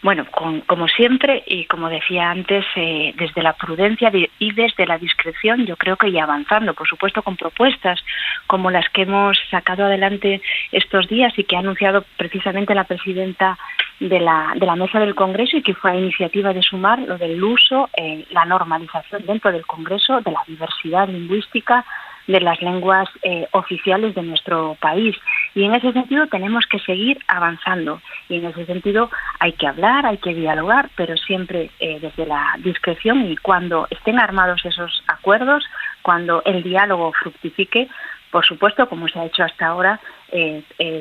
Bueno, como siempre, y como decía antes, desde la prudencia y desde la discreción, yo creo que ir avanzando, por supuesto, con propuestas como las que hemos sacado adelante estos días y que ha anunciado precisamente la presidenta de la mesa del Congreso y que fue a iniciativa de Sumar, lo del uso, la normalización dentro del Congreso de la diversidad lingüística de las lenguas oficiales de nuestro país. Y en ese sentido tenemos que seguir avanzando. Y en ese sentido hay que hablar, hay que dialogar, pero siempre desde la discreción, y cuando estén armados esos acuerdos, cuando el diálogo fructifique, por supuesto, como se ha hecho hasta ahora,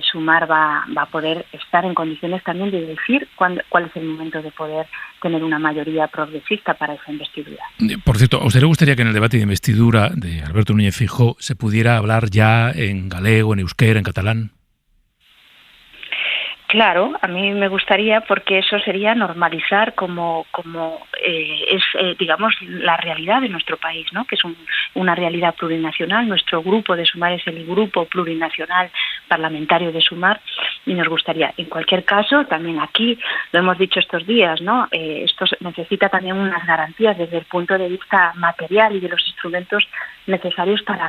Sumar va a poder estar en condiciones también de decir cuál es el momento de poder tener una mayoría progresista para esa investidura. Por cierto, ¿a usted le gustaría que en el debate de investidura de Alberto Núñez Feijóo se pudiera hablar ya en galego, en euskera, en catalán? Claro, a mí me gustaría, porque eso sería normalizar como es, digamos, la realidad de nuestro país, ¿no? Que es una realidad plurinacional. Nuestro grupo de Sumar es el grupo plurinacional parlamentario de Sumar y nos gustaría. En cualquier caso, también aquí, lo hemos dicho estos días, ¿no? Esto necesita también unas garantías desde el punto de vista material y de los instrumentos necesarios para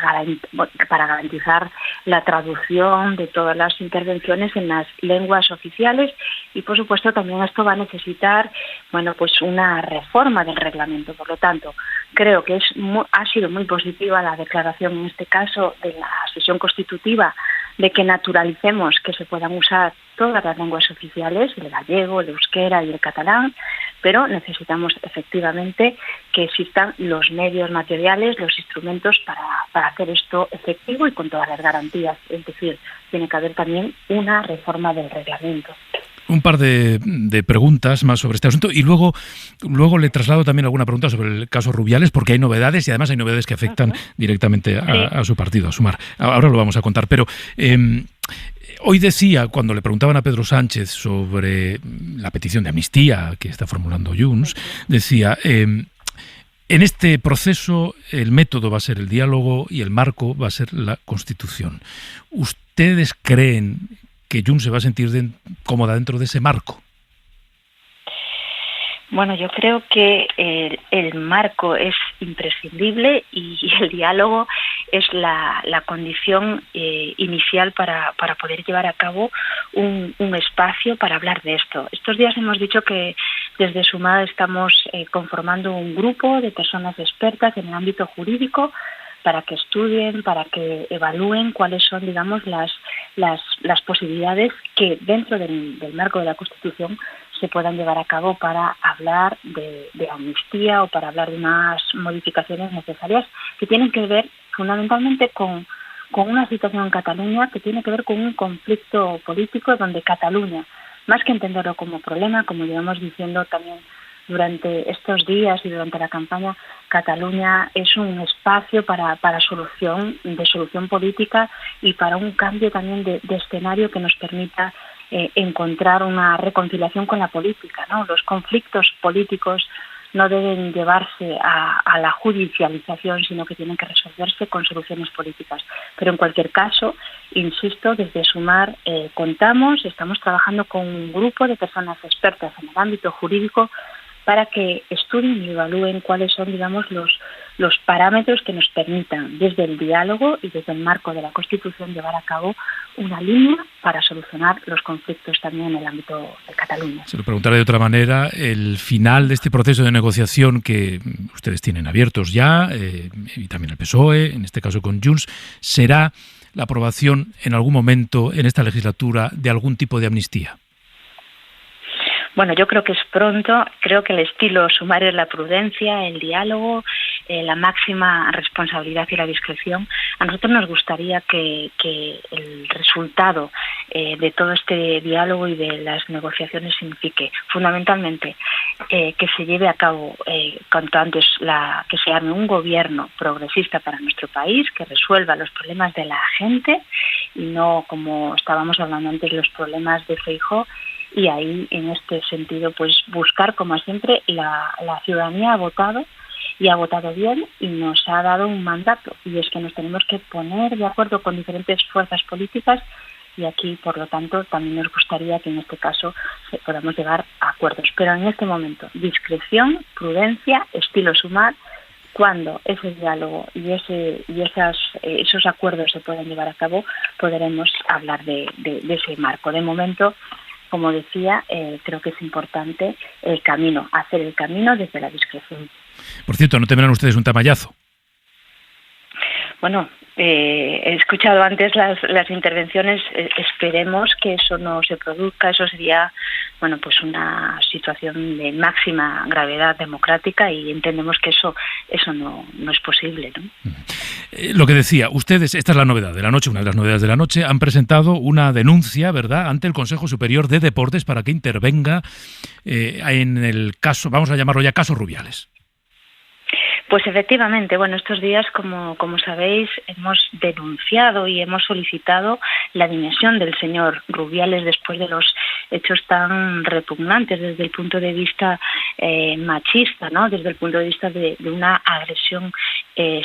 garantizar la traducción de todas las intervenciones en las lenguas oficiales, y por supuesto también esto va a necesitar, bueno, pues una reforma del reglamento. Por lo tanto, creo que ha sido muy positiva la declaración en este caso de la sesión constitutiva de que naturalicemos que se puedan usar todas las lenguas oficiales, el gallego, el euskera y el catalán, pero necesitamos efectivamente que existan los medios materiales, los instrumentos para hacer esto efectivo y con todas las garantías. Es decir, tiene que haber también una reforma del reglamento. Un par de preguntas más sobre este asunto y luego le traslado también alguna pregunta sobre el caso Rubiales, porque hay novedades y además hay novedades que afectan directamente a su partido, a Sumar. Ahora lo vamos a contar, pero hoy decía, cuando le preguntaban a Pedro Sánchez sobre la petición de amnistía que está formulando Junts, decía, en este proceso el método va a ser el diálogo y el marco va a ser la Constitución. ¿Ustedes creen que Junts se va a sentir cómoda dentro de ese marco? Bueno, yo creo que el marco es imprescindible y el diálogo es la condición inicial para poder llevar a cabo un espacio para hablar de esto. Estos días hemos dicho que desde Sumar estamos conformando un grupo de personas expertas en el ámbito jurídico para que estudien, para que evalúen cuáles son, digamos, las posibilidades que dentro del marco de la Constitución se puedan llevar a cabo para hablar de amnistía o para hablar de unas modificaciones necesarias que tienen que ver fundamentalmente con una situación en Cataluña que tiene que ver con un conflicto político donde Cataluña, más que entenderlo como problema, como llevamos diciendo también durante estos días y durante la campaña, Cataluña es un espacio para solución política y para un cambio también de escenario que nos permita encontrar una reconciliación con la política, ¿no? Los conflictos políticos no deben llevarse a la judicialización, sino que tienen que resolverse con soluciones políticas. Pero en cualquier caso, insisto, desde Sumar estamos trabajando con un grupo de personas expertas en el ámbito jurídico para que estudien y evalúen cuáles son, digamos, los parámetros que nos permitan, desde el diálogo y desde el marco de la Constitución, llevar a cabo una línea para solucionar los conflictos también en el ámbito de Cataluña. Se lo preguntaré de otra manera. El final de este proceso de negociación que ustedes tienen abiertos ya, y también el PSOE, en este caso con Junts, ¿será la aprobación en algún momento en esta legislatura de algún tipo de amnistía? Bueno, yo creo que es pronto. Creo que el estilo Sumar es la prudencia, el diálogo, la máxima responsabilidad y la discreción. A nosotros nos gustaría que el resultado de todo este diálogo y de las negociaciones signifique fundamentalmente que se lleve a cabo cuanto antes que se arme un gobierno progresista para nuestro país, que resuelva los problemas de la gente y no, como estábamos hablando antes, los problemas de Feijóo. Y ahí, en este sentido, pues buscar, como siempre, la ciudadanía ha votado y ha votado bien y nos ha dado un mandato. Y es que nos tenemos que poner de acuerdo con diferentes fuerzas políticas y aquí, por lo tanto, también nos gustaría que en este caso podamos llegar a acuerdos. Pero en este momento, discreción, prudencia, estilo Sumar. Cuando ese diálogo y esos acuerdos se puedan llevar a cabo, podremos hablar de ese marco. De momento, como decía, creo que es importante hacer el camino desde la discreción. Por cierto, ¿no tendrán ustedes un tamallazo? Bueno, he escuchado antes las intervenciones, esperemos que eso no se produzca, eso sería, bueno, pues una situación de máxima gravedad democrática y entendemos que eso no es posible, ¿no? Lo que decía, ustedes, esta es la novedad de la noche, una de las novedades de la noche, han presentado una denuncia, ¿verdad?, ante el Consejo Superior de Deportes para que intervenga en el caso, vamos a llamarlo ya caso Rubiales. Pues efectivamente, bueno, estos días, como sabéis, hemos denunciado y hemos solicitado la dimisión del señor Rubiales después de los hechos tan repugnantes desde el punto de vista machista, ¿no? Desde el punto de vista de una agresión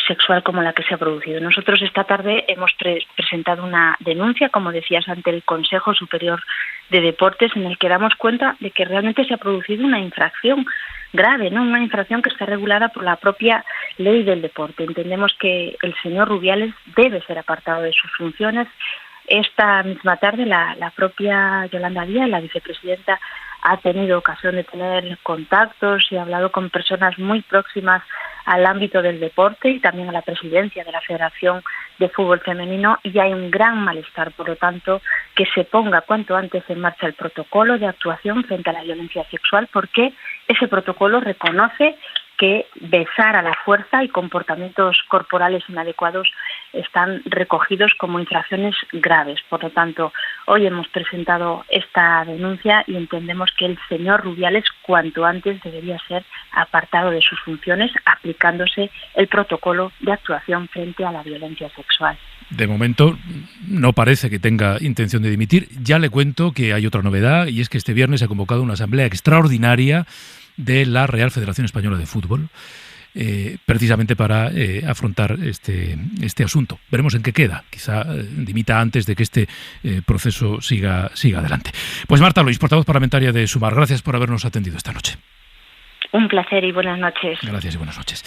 sexual como la que se ha producido. Nosotros esta tarde hemos presentado una denuncia, como decías, ante el Consejo Superior de Deportes, en el que damos cuenta de que realmente se ha producido una infracción grave, ¿no? Una infracción que está regulada por la propia ley del deporte. Entendemos que el señor Rubiales debe ser apartado de sus funciones. Esta misma tarde la propia Yolanda Díaz, la vicepresidenta, ha tenido ocasión de tener contactos y ha hablado con personas muy próximas al ámbito del deporte y también a la presidencia de la Federación de fútbol femenino y hay un gran malestar. Por lo tanto, que se ponga cuanto antes en marcha el protocolo de actuación frente a la violencia sexual, porque ese protocolo reconoce que besar a la fuerza y comportamientos corporales inadecuados están recogidos como infracciones graves. Por lo tanto, hoy hemos presentado esta denuncia y entendemos que el señor Rubiales cuanto antes debería ser apartado de sus funciones, aplicándose el protocolo de actuación frente a la violencia sexual. De momento no parece que tenga intención de dimitir. Ya le cuento que hay otra novedad, y es que este viernes se ha convocado una asamblea extraordinaria de la Real Federación Española de Fútbol, precisamente para afrontar este asunto. Veremos en qué queda. Quizá dimita antes de que este proceso siga adelante. Pues Marta Lois, portavoz parlamentaria de Sumar, gracias por habernos atendido esta noche. Un placer y buenas noches. Gracias y buenas noches.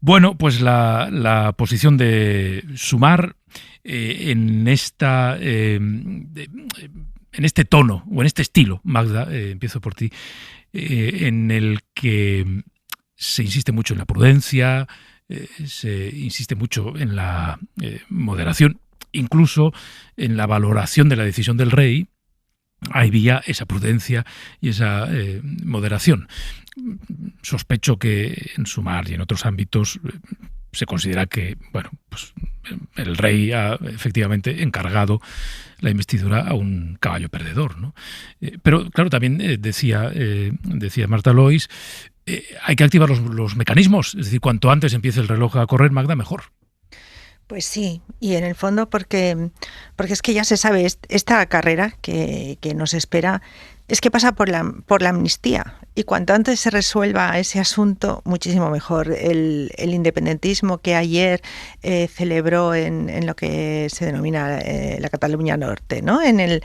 Bueno, pues la posición de Sumar en este tono o en este estilo, Magda, empiezo por ti, en el que se insiste mucho en la prudencia, se insiste mucho en la moderación, incluso en la valoración de la decisión del rey. Había esa prudencia y esa moderación. Sospecho que en Sumar y en otros ámbitos se considera que, bueno, pues el rey ha efectivamente encargado la investidura a un caballo perdedor, ¿no? Pero claro, también decía Marta Lois, hay que activar los mecanismos, es decir, cuanto antes empiece el reloj a correr, Magda, mejor. Pues sí, y en el fondo porque es que ya se sabe, esta carrera que nos espera es que pasa por la amnistía, y cuanto antes se resuelva ese asunto, muchísimo mejor. El independentismo que ayer celebró en lo que se denomina la Cataluña Norte, ¿no? En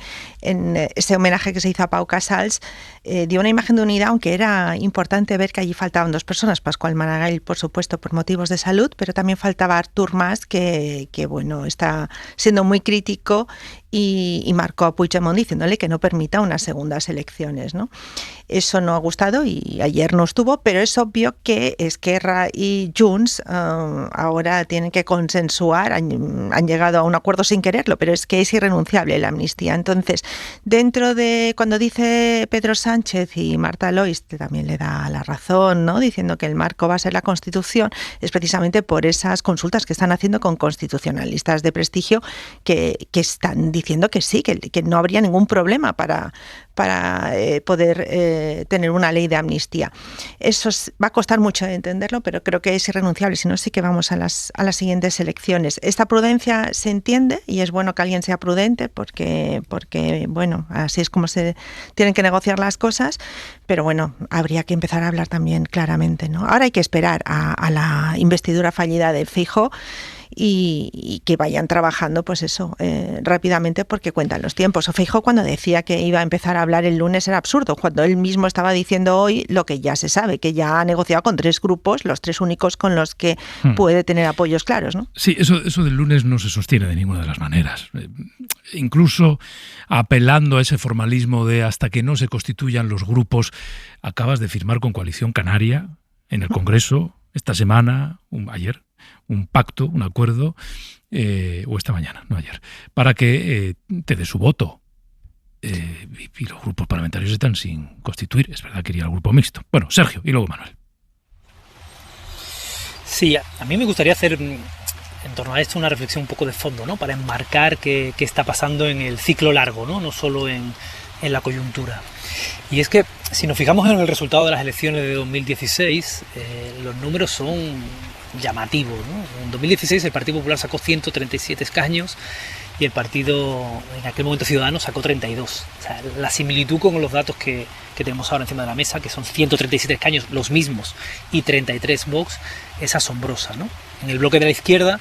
ese homenaje que se hizo a Pau Casals, dio una imagen de unidad, aunque era importante ver que allí faltaban dos personas, Pascual Maragall, por supuesto, por motivos de salud, pero también faltaba Artur Mas, que bueno, está siendo muy crítico y marcó a Puigdemont diciéndole que no permita unas segundas elecciones, ¿no? Eso no ha gustado y ayer no estuvo, pero es obvio que Esquerra y Junts ahora tienen que consensuar, han llegado a un acuerdo sin quererlo, pero es que es irrenunciable la amnistía. Entonces, dentro de cuando dice Pedro Sánchez y Marta Lois, que también le da la razón, ¿no?, diciendo que el marco va a ser la Constitución, es precisamente por esas consultas que están haciendo con constitucionalistas de prestigio que están diciendo que sí, que no habría ningún problema para poder tener una ley de amnistía. Eso va a costar mucho de entenderlo, pero creo que es irrenunciable, si no sí que vamos a las siguientes elecciones. Esta prudencia se entiende y es bueno que alguien sea prudente porque bueno, así es como se tienen que negociar las cosas, pero bueno, habría que empezar a hablar también claramente, ¿no? Ahora hay que esperar a la investidura fallida de Feijóo y que vayan trabajando, pues eso, rápidamente, porque cuentan los tiempos. O Feijóo, cuando decía que iba a empezar a hablar el lunes, era absurdo, cuando él mismo estaba diciendo hoy lo que ya se sabe, que ya ha negociado con 3 grupos, los 3 únicos con los que puede tener apoyos claros, ¿no? Sí, eso del lunes no se sostiene de ninguna de las maneras. Incluso apelando a ese formalismo de hasta que no se constituyan los grupos, acabas de firmar con Coalición Canaria en el Congreso esta semana, ayer, un pacto, un acuerdo, o esta mañana, no ayer, para que te dé su voto. Y los grupos parlamentarios están sin constituir. Es verdad que iría al grupo mixto. Bueno, Sergio, y luego Manuel. Sí, a mí me gustaría hacer en torno a esto una reflexión un poco de fondo, ¿no?, para enmarcar qué está pasando en el ciclo largo, no solo en la coyuntura. Y es que si nos fijamos en el resultado de las elecciones de 2016, los números son llamativos, ¿no? En 2016 el Partido Popular sacó 137 escaños y el partido, en aquel momento Ciudadanos, sacó 32. O sea, la similitud con los datos que tenemos ahora encima de la mesa, que son 137 escaños, los mismos, y 33 Vox, es asombrosa, ¿no? En el bloque de la izquierda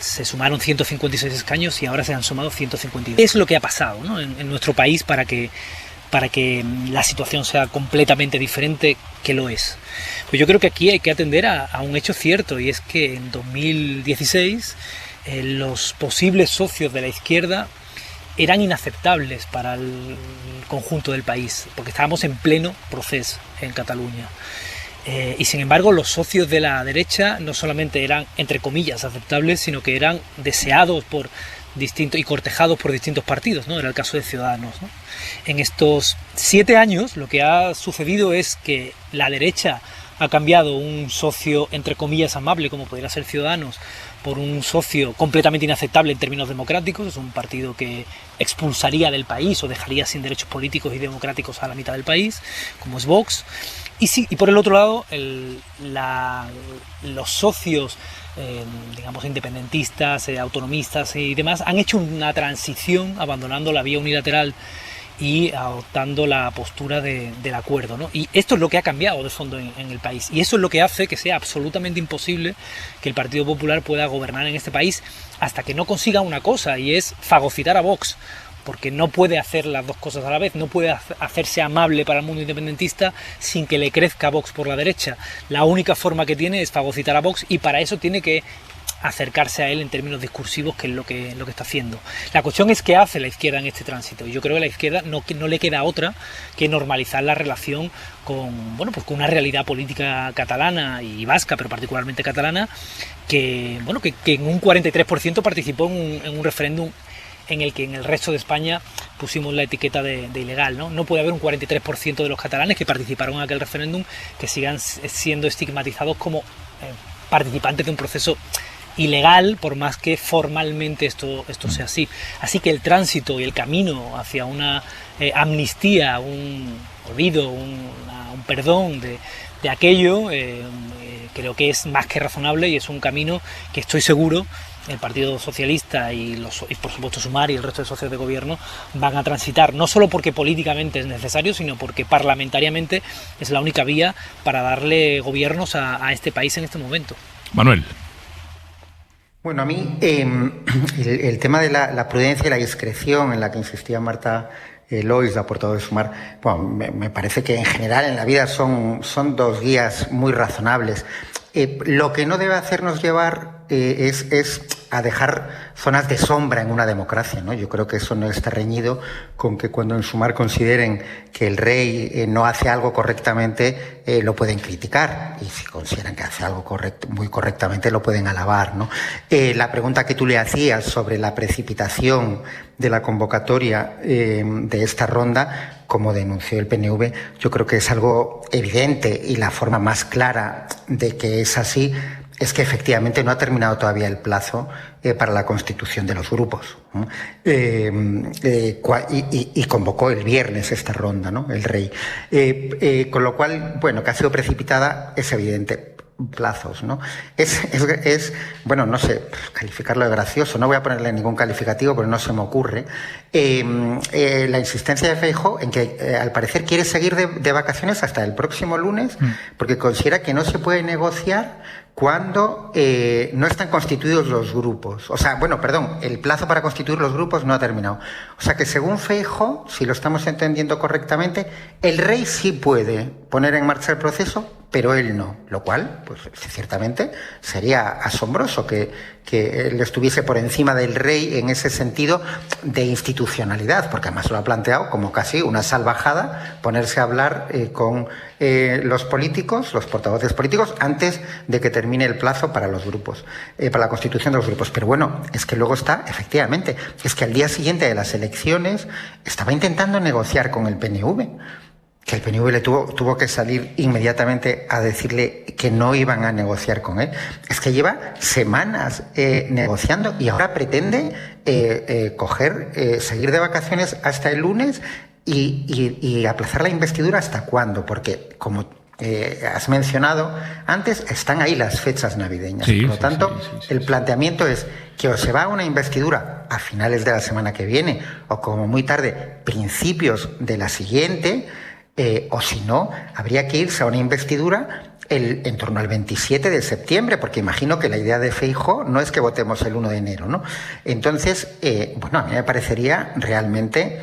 se sumaron 156 escaños y ahora se han sumado 152. ¿Qué es lo que ha pasado, ¿no?, en nuestro país para que la situación sea completamente diferente que lo es? Pues yo creo que aquí hay que atender a un hecho cierto, y es que en 2016 los posibles socios de la izquierda eran inaceptables para el conjunto del país, porque estábamos en pleno proceso en Cataluña. Y sin embargo, los socios de la derecha no solamente eran, entre comillas, aceptables, sino que eran deseados por distintos y cortejados por distintos partidos, ¿no? Era el caso de Ciudadanos, ¿no? En estos 7 años lo que ha sucedido es que la derecha ha cambiado un socio, entre comillas, amable, como podría ser Ciudadanos, por un socio completamente inaceptable en términos democráticos. Es un partido que expulsaría del país o dejaría sin derechos políticos y democráticos a la mitad del país, como es Vox. Y por el otro lado, los socios, digamos, independentistas, autonomistas y demás, han hecho una transición abandonando la vía unilateral y adoptando la postura del acuerdo, ¿no? Y esto es lo que ha cambiado de fondo en el país, y eso es lo que hace que sea absolutamente imposible que el Partido Popular pueda gobernar en este país hasta que no consiga una cosa, y es fagocitar a Vox, porque no puede hacer las dos cosas a la vez, no puede hacerse amable para el mundo independentista sin que le crezca Vox por la derecha. La única forma que tiene es fagocitar a Vox, y para eso tiene que acercarse a él en términos discursivos, que es lo que está haciendo. La cuestión es qué hace la izquierda en este tránsito, y yo creo que a la izquierda no le queda otra que normalizar la relación con una realidad política catalana y vasca, pero particularmente catalana, que en un 43% participó en un referéndum en el que en el resto de España pusimos la etiqueta de ilegal, ¿no? No puede haber un 43% de los catalanes que participaron en aquel referéndum que sigan siendo estigmatizados como participantes de un proceso ilegal, por más que formalmente esto sea así. Así que el tránsito y el camino hacia una amnistía, un olvido, un perdón de aquello, creo que es más que razonable, y es un camino que estoy seguro el Partido Socialista y por supuesto Sumar y el resto de socios de gobierno van a transitar, no solo porque políticamente es necesario, sino porque parlamentariamente es la única vía para darle gobiernos a este país en este momento. Manuel. Bueno, a mí el tema de la prudencia y la discreción en la que insistía Marta Lois, la portavoz de Sumar, bueno, me parece que en general en la vida son 2 guías muy razonables. Lo que no debe hacernos llevar es a dejar zonas de sombra en una democracia, ¿no? Yo creo que eso no está reñido con que cuando en Sumar consideren que el rey no hace algo correctamente, lo pueden criticar, y si consideran que hace algo muy correctamente, lo pueden alabar, ¿no? La pregunta que tú le hacías sobre la precipitación de la convocatoria de esta ronda, como denunció el PNV, yo creo que es algo evidente, y la forma más clara de que es así es que efectivamente no ha terminado todavía el plazo para la constitución de los grupos, ¿no? Y convocó el viernes esta ronda, ¿no? El rey. Con lo cual, bueno, que ha sido precipitada es evidente. Plazos, ¿no? Bueno, no sé, calificarlo de gracioso, no voy a ponerle ningún calificativo porque no se me ocurre. La insistencia de Feijóo en que al parecer quiere seguir de vacaciones hasta el próximo lunes, porque considera que no se puede negociar cuando no están constituidos los grupos. O sea, bueno, perdón, el plazo para constituir los grupos no ha terminado. O sea que según Feijóo, si lo estamos entendiendo correctamente, el rey sí puede poner en marcha el proceso, pero él no, lo cual, pues ciertamente sería asombroso que él estuviese por encima del rey en ese sentido de institucionalidad, porque además lo ha planteado como casi una salvajada, ponerse a hablar con los políticos, los portavoces políticos, antes de que termine el plazo para los grupos, para la constitución de los grupos. Pero bueno, es que luego está, efectivamente, es que al día siguiente de las elecciones estaba intentando negociar con el PNV, que el PNV le tuvo que salir inmediatamente a decirle que no iban a negociar con él. Es que lleva semanas negociando, y ahora pretende seguir de vacaciones hasta el lunes y aplazar la investidura ¿hasta cuándo? Porque, como has mencionado antes, están ahí las fechas navideñas. Por lo tanto, el planteamiento es que o se va a una investidura a finales de la semana que viene, o como muy tarde, principios de la siguiente, o si no, habría que irse a una investidura en torno al 27 de septiembre, porque imagino que la idea de Feijóo no es que votemos el 1 de enero, ¿no? Entonces, bueno, a mí me parecería realmente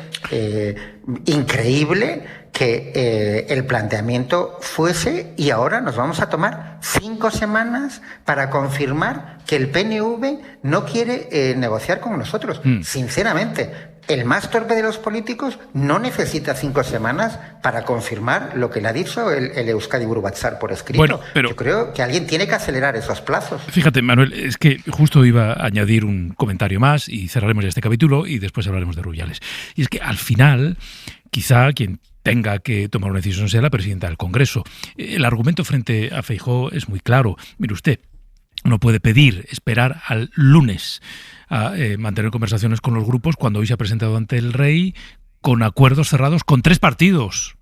increíble que el planteamiento fuese, y ahora nos vamos a tomar 5 semanas para confirmar que el PNV no quiere negociar con nosotros. Sinceramente, el más torpe de los políticos no necesita 5 semanas para confirmar lo que le ha dicho el Euskadi Buru Batzar por escrito. Bueno, pero yo creo que alguien tiene que acelerar esos plazos. Fíjate, Manuel, es que justo iba a añadir un comentario más y cerraremos ya este capítulo y después hablaremos de Rubiales. Y es que al final, quizá quien tenga que tomar una decisión sea la presidenta del Congreso. El argumento frente a Feijóo es muy claro. Mire usted, no puede pedir esperar al lunes a mantener conversaciones con los grupos cuando hoy se ha presentado ante el rey con acuerdos cerrados con 3 partidos,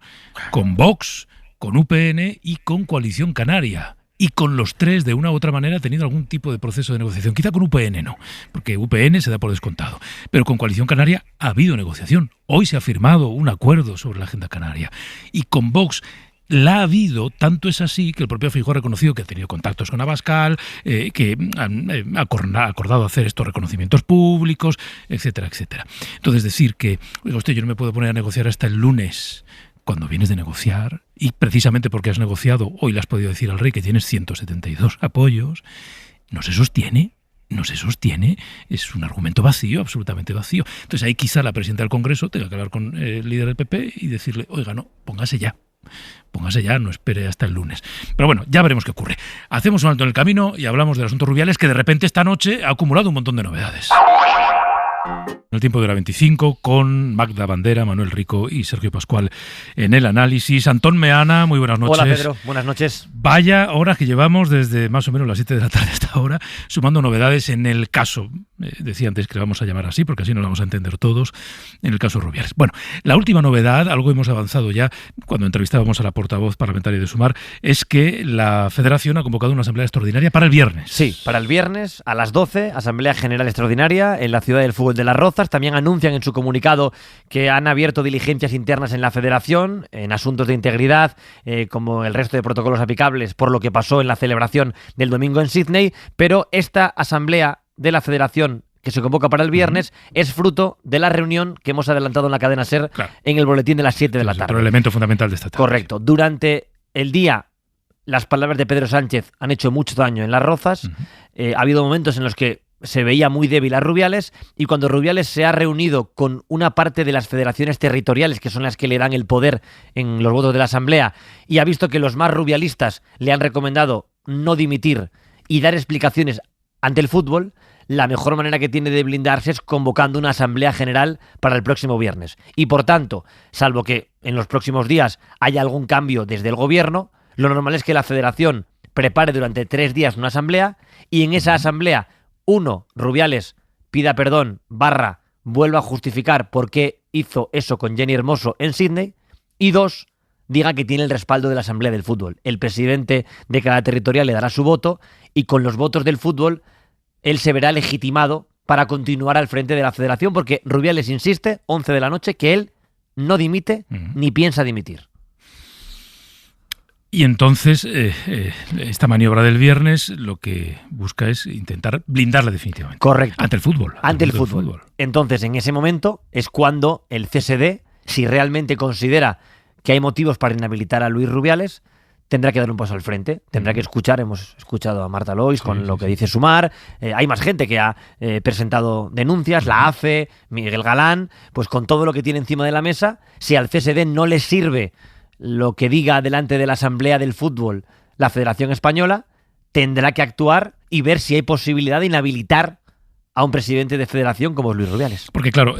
con Vox, con UPN y con Coalición Canaria. Y con los 3, de una u otra manera, ha tenido algún tipo de proceso de negociación. Quizá con UPN no, porque UPN se da por descontado. Pero con Coalición Canaria ha habido negociación. Hoy se ha firmado un acuerdo sobre la agenda canaria. Y con Vox la ha habido, tanto es así que el propio Feijóo ha reconocido que ha tenido contactos con Abascal, que han acordado hacer estos reconocimientos públicos, etcétera, etcétera. Entonces decir que, oiga usted, yo no me puedo poner a negociar hasta el lunes, cuando vienes de negociar, y precisamente porque has negociado, hoy le has podido decir al rey que tienes 172 apoyos, no se sostiene, es un argumento vacío, absolutamente vacío. Entonces ahí quizá la presidenta del Congreso tenga que hablar con el líder del PP y decirle, oiga, no, póngase ya, no espere hasta el lunes. Pero bueno, ya veremos qué ocurre. Hacemos un alto en el camino y hablamos del asunto Rubiales, que de repente esta noche ha acumulado un montón de novedades. El tiempo de la 25 con Magda Bandera, Manuel Rico y Sergio Pascual en el análisis. Antón Meana, muy buenas noches. Hola Pedro, buenas noches. Vaya horas que llevamos desde más o menos las 7 de la tarde hasta ahora, sumando novedades en el caso, decía antes que le vamos a llamar así porque así nos lo vamos a entender todos, en el caso Rubiales. Bueno, la última novedad, algo hemos avanzado ya cuando entrevistábamos a la portavoz parlamentaria de Sumar, es que la Federación ha convocado una asamblea extraordinaria para el viernes. Sí, para el viernes a las 12, Asamblea General Extraordinaria en la Ciudad del Fútbol de Las Rozas. También anuncian en su comunicado que han abierto diligencias internas en la Federación en asuntos de integridad, como el resto de protocolos aplicables por lo que pasó en la celebración del domingo en Sydney, pero esta asamblea de la Federación que se convoca para el viernes es fruto de la reunión que hemos adelantado en la cadena SER en el boletín de las 7 de la tarde. Otro elemento fundamental de esta tarde. Correcto. Durante el día, las palabras de Pedro Sánchez han hecho mucho daño en Las Rozas. Ha habido momentos en los que se veía muy débil a Rubiales, y cuando Rubiales se ha reunido con una parte de las federaciones territoriales, que son las que le dan el poder en los votos de la Asamblea, y ha visto que los más rubialistas le han recomendado no dimitir y dar explicaciones ante el fútbol, la mejor manera que tiene de blindarse es convocando una Asamblea General para el próximo viernes. Y por tanto, salvo que en los próximos días haya algún cambio desde el gobierno, lo normal es que la Federación prepare durante 3 días una asamblea, y en esa asamblea, Rubiales pida perdón / vuelva a justificar por qué hizo eso con Jenny Hermoso en Sydney, y 2, diga que tiene el respaldo de la Asamblea del Fútbol. El presidente de cada territorial le dará su voto, y con los votos del fútbol él se verá legitimado para continuar al frente de la Federación, porque Rubiales insiste, 11 de la noche, que él no dimite ni piensa dimitir. Y entonces, esta maniobra del viernes lo que busca es intentar blindarla definitivamente. Correcto. Ante el fútbol. Ante el fútbol. Entonces, en ese momento es cuando el CSD, si realmente considera que hay motivos para inhabilitar a Luis Rubiales, tendrá que dar un paso al frente, tendrá que escuchar. Hemos escuchado a Marta Lois con lo que dice Sumar, hay más gente que ha presentado denuncias, la AFE, Miguel Galán, pues con todo lo que tiene encima de la mesa, si al CSD no le sirve lo que diga delante de la Asamblea del Fútbol la Federación Española, tendrá que actuar y ver si hay posibilidad de inhabilitar a un presidente de federación como es Luis Rubiales. Porque claro,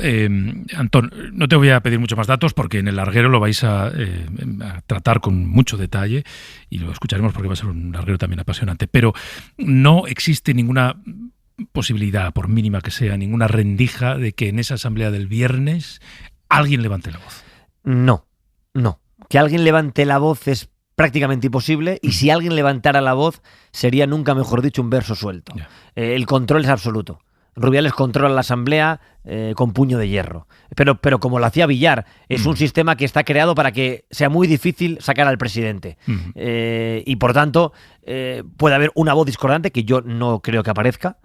Antón, no te voy a pedir muchos más datos porque en el larguero lo vais a tratar con mucho detalle y lo escucharemos porque va a ser un larguero también apasionante, pero no existe ninguna posibilidad, por mínima que sea, ninguna rendija de que en esa asamblea del viernes alguien levante la voz. No. Que alguien levante la voz es prácticamente imposible, y si alguien levantara la voz sería, nunca mejor dicho, un verso suelto. El control es absoluto. Rubiales controla la asamblea con puño de hierro. Pero como lo hacía Villar, es un sistema que está creado para que sea muy difícil sacar al presidente. Y por tanto, puede haber una voz discordante, que yo no creo que aparezca,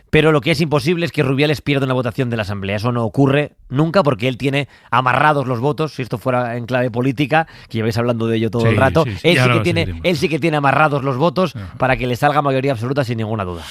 pero lo que es imposible es que Rubiales pierda una votación de la Asamblea. Eso no ocurre nunca porque él tiene amarrados los votos. Si esto fuera en clave política, que lleváis hablando de ello todo el rato, él sí que tiene amarrados los votos para que le salga mayoría absoluta sin ninguna duda.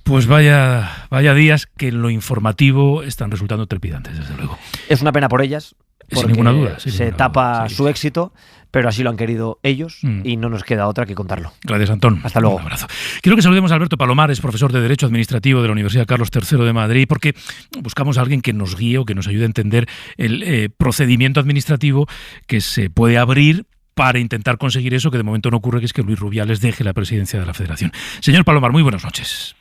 Pues vaya días que en lo informativo están resultando trepidantes, desde luego. Es una pena por ellas, porque sin ninguna duda, se tapa su éxito, pero así lo han querido ellos y no nos queda otra que contarlo. Gracias, Antón. Hasta luego. Un abrazo. Quiero que saludemos a Alberto Palomares, profesor de Derecho Administrativo de la Universidad Carlos III de Madrid, porque buscamos a alguien que nos guíe o que nos ayude a entender el procedimiento administrativo que se puede abrir para intentar conseguir eso que de momento no ocurre, que es que Luis Rubiales deje la presidencia de la Federación. Señor Palomar, muy buenas noches.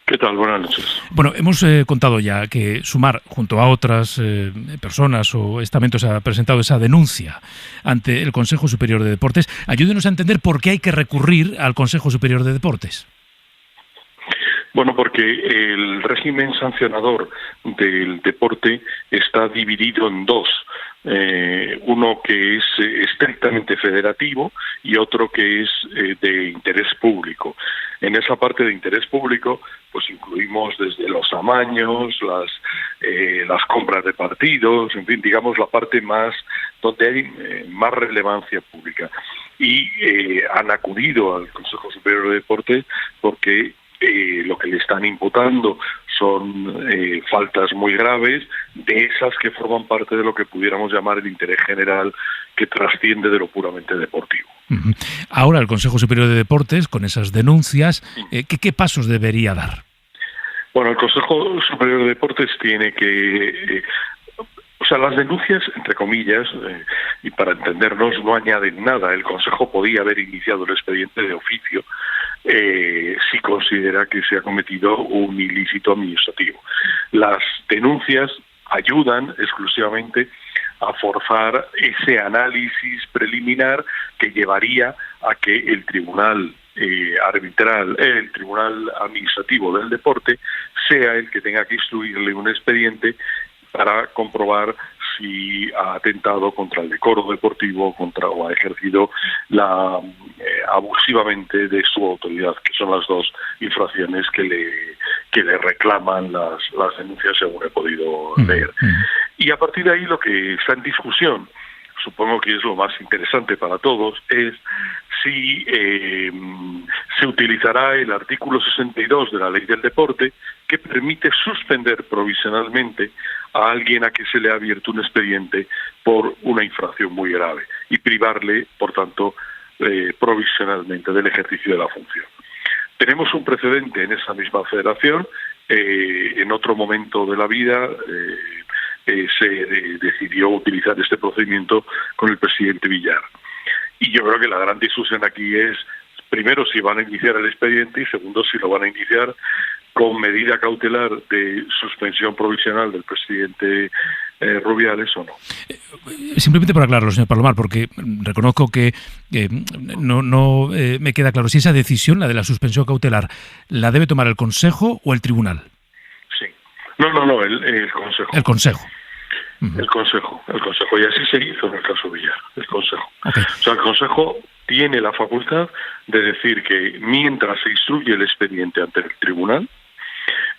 ¿Qué tal? Buenas noches. Bueno, hemos contado ya que Sumar, junto a otras personas o estamentos, ha presentado esa denuncia ante el Consejo Superior de Deportes. Ayúdenos a entender por qué hay que recurrir al Consejo Superior de Deportes. Bueno, porque el régimen sancionador del deporte está dividido en dos. Uno que es estrictamente federativo y otro que es de interés público. En esa parte de interés público, pues incluimos desde los amaños, las compras de partidos, en fin, digamos la parte más donde hay más relevancia pública. Y han acudido al Consejo Superior de Deportes porque lo que le están imputando son faltas muy graves, de esas que forman parte de lo que pudiéramos llamar el interés general, que trasciende de lo puramente deportivo. Ahora el Consejo Superior de Deportes, con esas denuncias, ¿qué pasos debería dar? Bueno, el Consejo Superior de Deportes tiene que... las denuncias, entre comillas, y para entendernos, no añaden nada. El Consejo podía haber iniciado el expediente de oficio si considera que se ha cometido un ilícito administrativo. Las denuncias ayudan exclusivamente a forzar ese análisis preliminar que llevaría a que el tribunal arbitral, el tribunal administrativo del deporte, sea el que tenga que instruirle un expediente para comprobar si ha atentado contra el decoro deportivo o ha ejercido abusivamente de su autoridad, que son las dos infracciones que le reclaman las denuncias, según he podido leer. Y a partir de ahí lo que está en discusión, supongo que es lo más interesante para todos, es si se utilizará el artículo 62 de la Ley del Deporte, que permite suspender provisionalmente a alguien a que se le ha abierto un expediente por una infracción muy grave y privarle, por tanto, provisionalmente del ejercicio de la función. Tenemos un precedente en esa misma federación. En otro momento de la vida se decidió utilizar este procedimiento con el presidente Villar. Y yo creo que la gran discusión aquí es, primero, si van a iniciar el expediente y segundo, si lo van a iniciar con medida cautelar de suspensión provisional del presidente Rubiales o no. Simplemente para aclararlo, señor Palomar, porque reconozco que no me queda claro si esa decisión, la de la suspensión cautelar, ¿la debe tomar el Consejo o el Tribunal? Sí. No, el Consejo. El Consejo. El Consejo, y así se hizo en el caso Villar, el Consejo. Okay. O sea, el Consejo tiene la facultad de decir que mientras se instruye el expediente ante el Tribunal,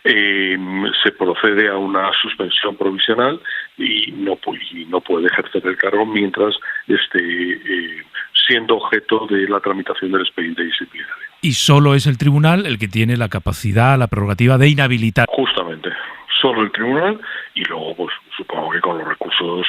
se procede a una suspensión provisional y no puede ejercer el cargo mientras esté siendo objeto de la tramitación del expediente disciplinario. Y solo es el Tribunal el que tiene la capacidad, la prerrogativa de inhabilitar. Justamente, solo el Tribunal, y luego pues supongo que con los recursos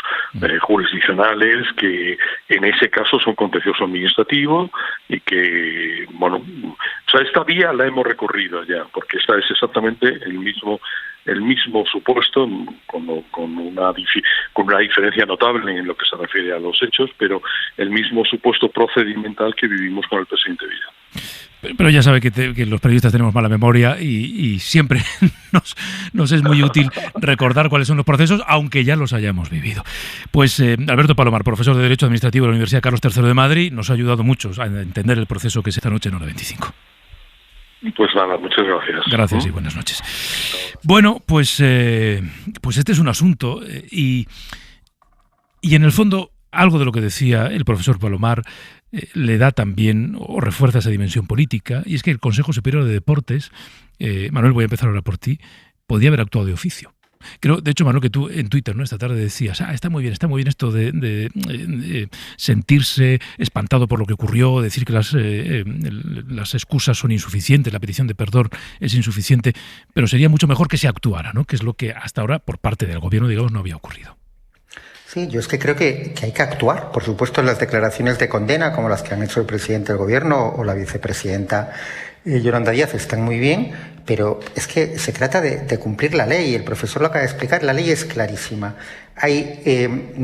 jurisdiccionales, que en ese caso son contencioso administrativo y que, bueno, o sea, esta vía la hemos recorrido ya, porque esta es exactamente el mismo supuesto, con una diferencia notable en lo que se refiere a los hechos, pero el mismo supuesto procedimental que vivimos con el presidente Villar. Pero ya sabe que los periodistas tenemos mala memoria y siempre nos es muy útil recordar cuáles son los procesos, aunque ya los hayamos vivido. Pues Alberto Palomar, profesor de Derecho Administrativo de la Universidad Carlos III de Madrid, nos ha ayudado mucho a entender el proceso que es esta noche en Hora 25. Pues nada, muchas gracias. Gracias y buenas noches. Bueno, pues este es un asunto y en el fondo algo de lo que decía el profesor Palomar le da también o refuerza esa dimensión política, y es que el Consejo Superior de Deportes, Manuel, voy a empezar ahora por ti, podía haber actuado de oficio. Creo, de hecho, Manuel, que tú en Twitter, ¿no?, esta tarde decías, está muy bien esto de sentirse espantado por lo que ocurrió, decir que las excusas son insuficientes, la petición de perdón es insuficiente, pero sería mucho mejor que se actuara, ¿no?, que es lo que hasta ahora por parte del gobierno, digamos, no había ocurrido. Sí, yo es que creo que hay que actuar. Por supuesto, las declaraciones de condena, como las que han hecho el presidente del gobierno o la vicepresidenta Yolanda Díaz, están muy bien, pero es que se trata de cumplir la ley. El profesor lo acaba de explicar, la ley es clarísima. Hay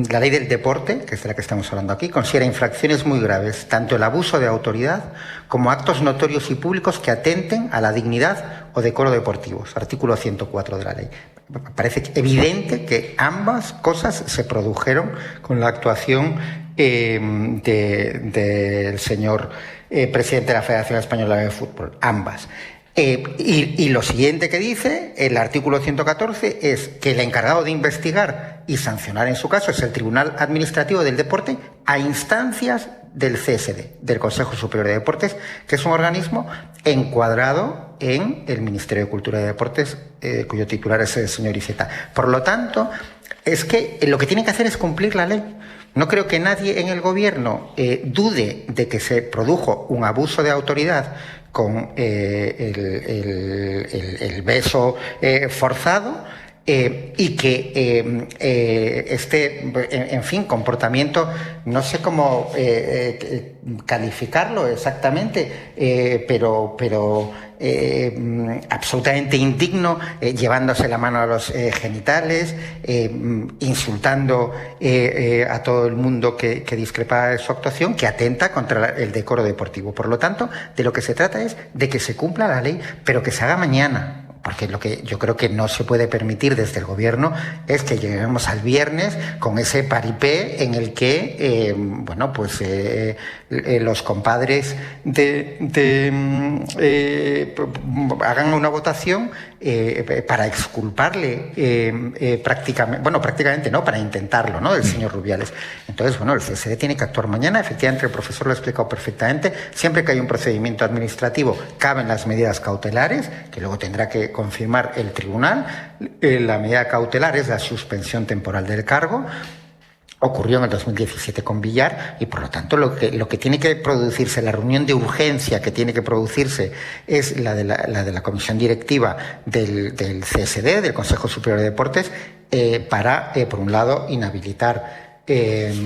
la ley del deporte, que es de la que estamos hablando aquí, considera infracciones muy graves, tanto el abuso de autoridad como actos notorios y públicos que atenten a la dignidad o decoro deportivos. Artículo 104 de la ley. Parece evidente que ambas cosas se produjeron con la actuación del señor presidente de la Federación Española de Fútbol, ambas. Y lo siguiente que dice el artículo 114 es que el encargado de investigar y sancionar en su caso es el Tribunal Administrativo del Deporte a instancias del CSD, del Consejo Superior de Deportes, que es un organismo encuadrado en el Ministerio de Cultura y Deportes, cuyo titular es el señor Iceta. Por lo tanto, es que lo que tiene que hacer es cumplir la ley. No creo que nadie en el gobierno dude de que se produjo un abuso de autoridad con el beso forzado y que en fin, comportamiento, no sé cómo calificarlo exactamente, pero absolutamente indigno, llevándose la mano a los genitales, insultando a todo el mundo que discrepa de su actuación, que atenta contra el decoro deportivo. Por lo tanto, de lo que se trata es de que se cumpla la ley, pero que se haga mañana. Porque lo que yo creo que no se puede permitir desde el gobierno es que lleguemos al viernes con ese paripé en el que, los compadres hagan una votación para exculparle prácticamente no, para intentarlo, ¿no?, del señor Rubiales. Entonces, el CSD tiene que actuar mañana. Efectivamente, el profesor lo ha explicado perfectamente. Siempre que hay un procedimiento administrativo, caben las medidas cautelares, que luego tendrá que confirmar el tribunal. La medida cautelar es la suspensión temporal del cargo. Ocurrió en el 2017 con Villar y, por lo tanto, lo que tiene que producirse, la reunión de urgencia que tiene que producirse es la de la comisión directiva del CSD, del Consejo Superior de Deportes, para, por un lado, inhabilitar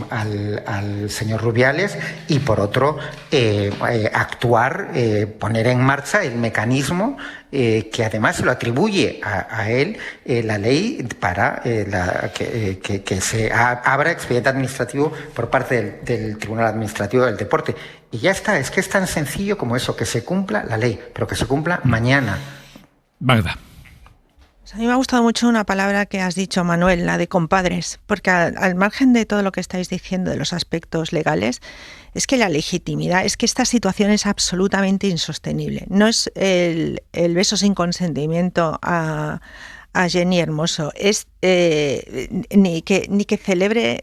al señor Rubiales y, por otro, actuar, poner en marcha el mecanismo que además se lo atribuye a él la ley para que se abra expediente administrativo por parte del Tribunal Administrativo del Deporte. Y ya está, es que es tan sencillo como eso, que se cumpla la ley, pero que se cumpla mañana. Magda. A mí me ha gustado mucho una palabra que has dicho, Manuel, la de compadres, porque al margen de todo lo que estáis diciendo de los aspectos legales, es que la legitimidad, es que esta situación es absolutamente insostenible. No es el beso sin consentimiento a Jenny Hermoso, es ni que celebre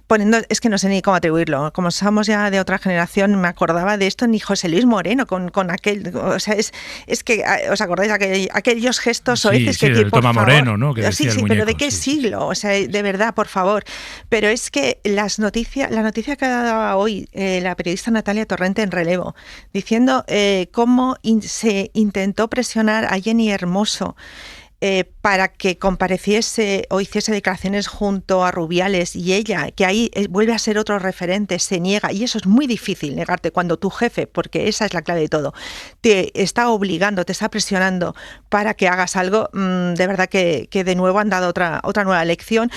poniendo, es que no sé ni cómo atribuirlo, como somos ya de otra generación, me acordaba de esto, ni José Luis Moreno con aquel, o sea, es que os acordáis aquellos gestos soeces que el Toma Moreno, ¿no? Que decía el muñeco, pero ¿de qué siglo? O sea, de verdad, por favor. Pero es que la noticia que ha dado hoy la periodista Natalia Torrente en Relevo, diciendo cómo se intentó presionar a Jenny Hermoso para que compareciese o hiciese declaraciones junto a Rubiales, y ella, que ahí vuelve a ser otro referente, se niega, y eso es muy difícil negarte cuando tu jefe, porque esa es la clave de todo, te está obligando, te está presionando para que hagas algo. De verdad que de nuevo han dado otra nueva lección.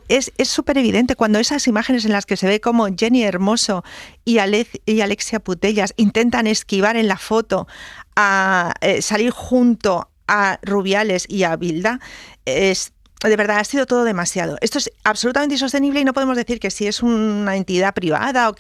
Es súper evidente cuando esas imágenes en las que se ve como Jenny Hermoso y Alexia Putellas intentan esquivar en la foto a salir junto a Rubiales y a Bilda, es de verdad, ha sido todo demasiado. Esto es absolutamente insostenible y no podemos decir que si es una entidad privada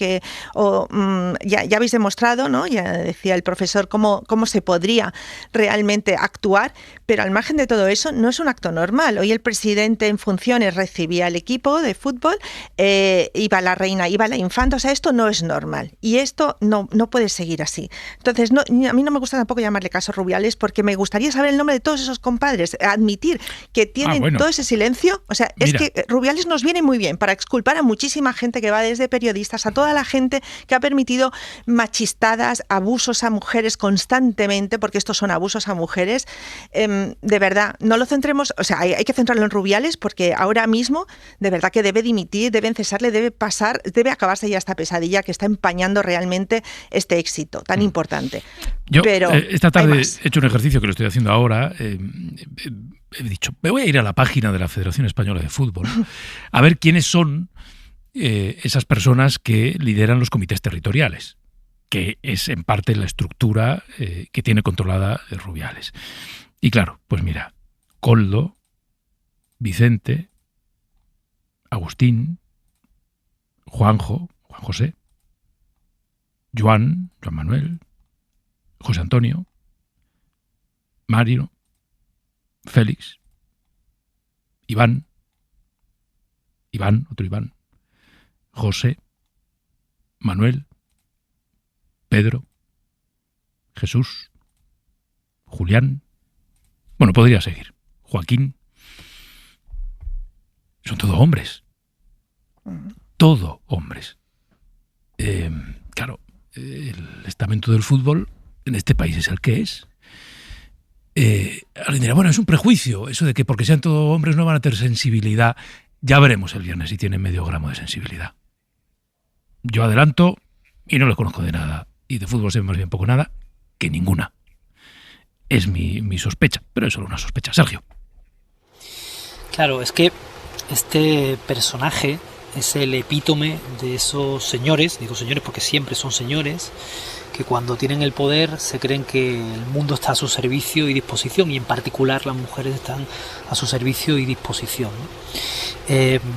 ya habéis demostrado, ¿no? Ya decía el profesor cómo se podría realmente actuar, pero al margen de todo eso no es un acto normal. Hoy el presidente en funciones recibía al equipo de fútbol, iba la reina, iba la infanta, o sea, esto no es normal y esto no puede seguir así. Entonces, a mí no me gusta tampoco llamarle caso Rubiales porque me gustaría saber el nombre de todos esos compadres, admitir que tienen todo ese silencio. O sea, es que Rubiales nos viene muy bien para exculpar a muchísima gente que va desde periodistas a toda la gente que ha permitido machistadas, abusos a mujeres constantemente, porque estos son abusos a mujeres. De verdad, no lo centremos, o sea, hay que centrarlo en Rubiales porque ahora mismo, de verdad que debe dimitir, deben cesarle, debe acabarse ya esta pesadilla que está empañando realmente este éxito tan importante. Yo Pero esta tarde he hecho un ejercicio que lo estoy haciendo ahora. He dicho, me voy a ir a la página de la Federación Española de Fútbol a ver quiénes son esas personas que lideran los comités territoriales, que es en parte la estructura que tiene controlada Rubiales. Y claro, pues mira, Koldo, Vicente, Agustín, Juan José, Joan Manuel, José Antonio, Mario, Félix, Iván, otro Iván, José, Manuel, Pedro, Jesús, Julián, bueno, podría seguir, Joaquín. Son todo hombres. Todo hombres. Claro, el estamento del fútbol en este país es el que es. Alguien dirá, bueno, es un prejuicio eso de que porque sean todos hombres no van a tener sensibilidad. Ya veremos el viernes si tienen medio gramo de sensibilidad. Yo adelanto, y no les conozco de nada, y de fútbol sé más bien poco nada, que ninguna. Es mi sospecha, pero es solo una sospecha. Sergio. Claro, es que este personaje es el epítome de esos señores, digo señores porque siempre son señores, que cuando tienen el poder se creen que el mundo está a su servicio y disposición, y en particular las mujeres están a su servicio y disposición, ¿no?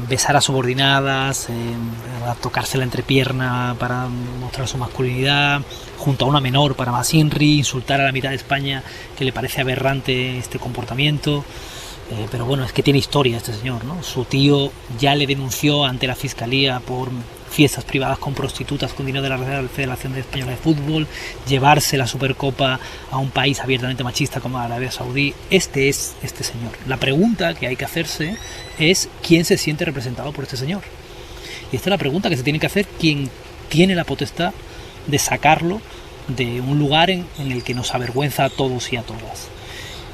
Besar a subordinadas, a tocarse la entrepierna para mostrar su masculinidad, junto a una menor para más INRI, insultar a la mitad de España que le parece aberrante este comportamiento. Pero bueno, es que tiene historia este señor, ¿no? Su tío ya le denunció ante la Fiscalía por fiestas privadas con prostitutas con dinero de la Real Federación Española de Fútbol, llevarse la Supercopa a un país abiertamente machista como Arabia Saudí. Este es este señor. La pregunta que hay que hacerse es ¿quién se siente representado por este señor? Y esta es la pregunta que se tiene que hacer quien tiene la potestad de sacarlo de un lugar en el que nos avergüenza a todos y a todas.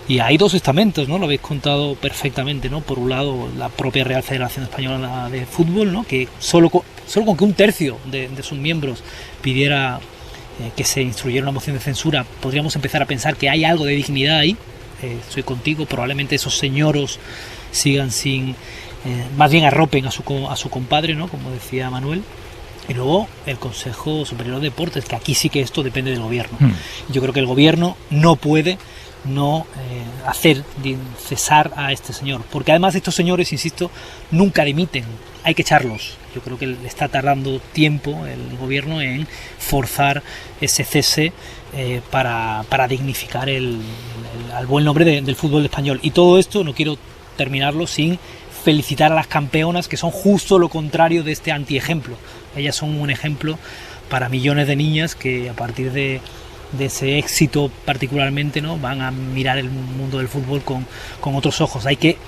Y hay dos estamentos, ¿no? Lo habéis contado perfectamente, ¿no? Por un lado, la propia Real Federación Española de Fútbol, ¿no? Que solo con que un tercio de sus miembros pidiera que se instruyera una moción de censura, podríamos empezar a pensar que hay algo de dignidad ahí. Estoy contigo, probablemente esos señoros sigan sin... más bien arropen a su compadre, ¿no? Como decía Manuel. Y luego el Consejo Superior de Deportes, que aquí sí que esto depende del gobierno. Yo creo que el gobierno no puede hacer cesar a este señor, porque además estos señores, insisto, nunca dimiten, hay que echarlos. Yo creo que le está tardando tiempo el gobierno en forzar ese cese para dignificar al buen nombre del fútbol español. Y todo esto no quiero terminarlo sin felicitar a las campeonas, que son justo lo contrario de este antiejemplo. Ellas son un ejemplo para millones de niñas que a partir de ese éxito particularmente, ¿no? Van a mirar el mundo del fútbol con otros ojos. Hay que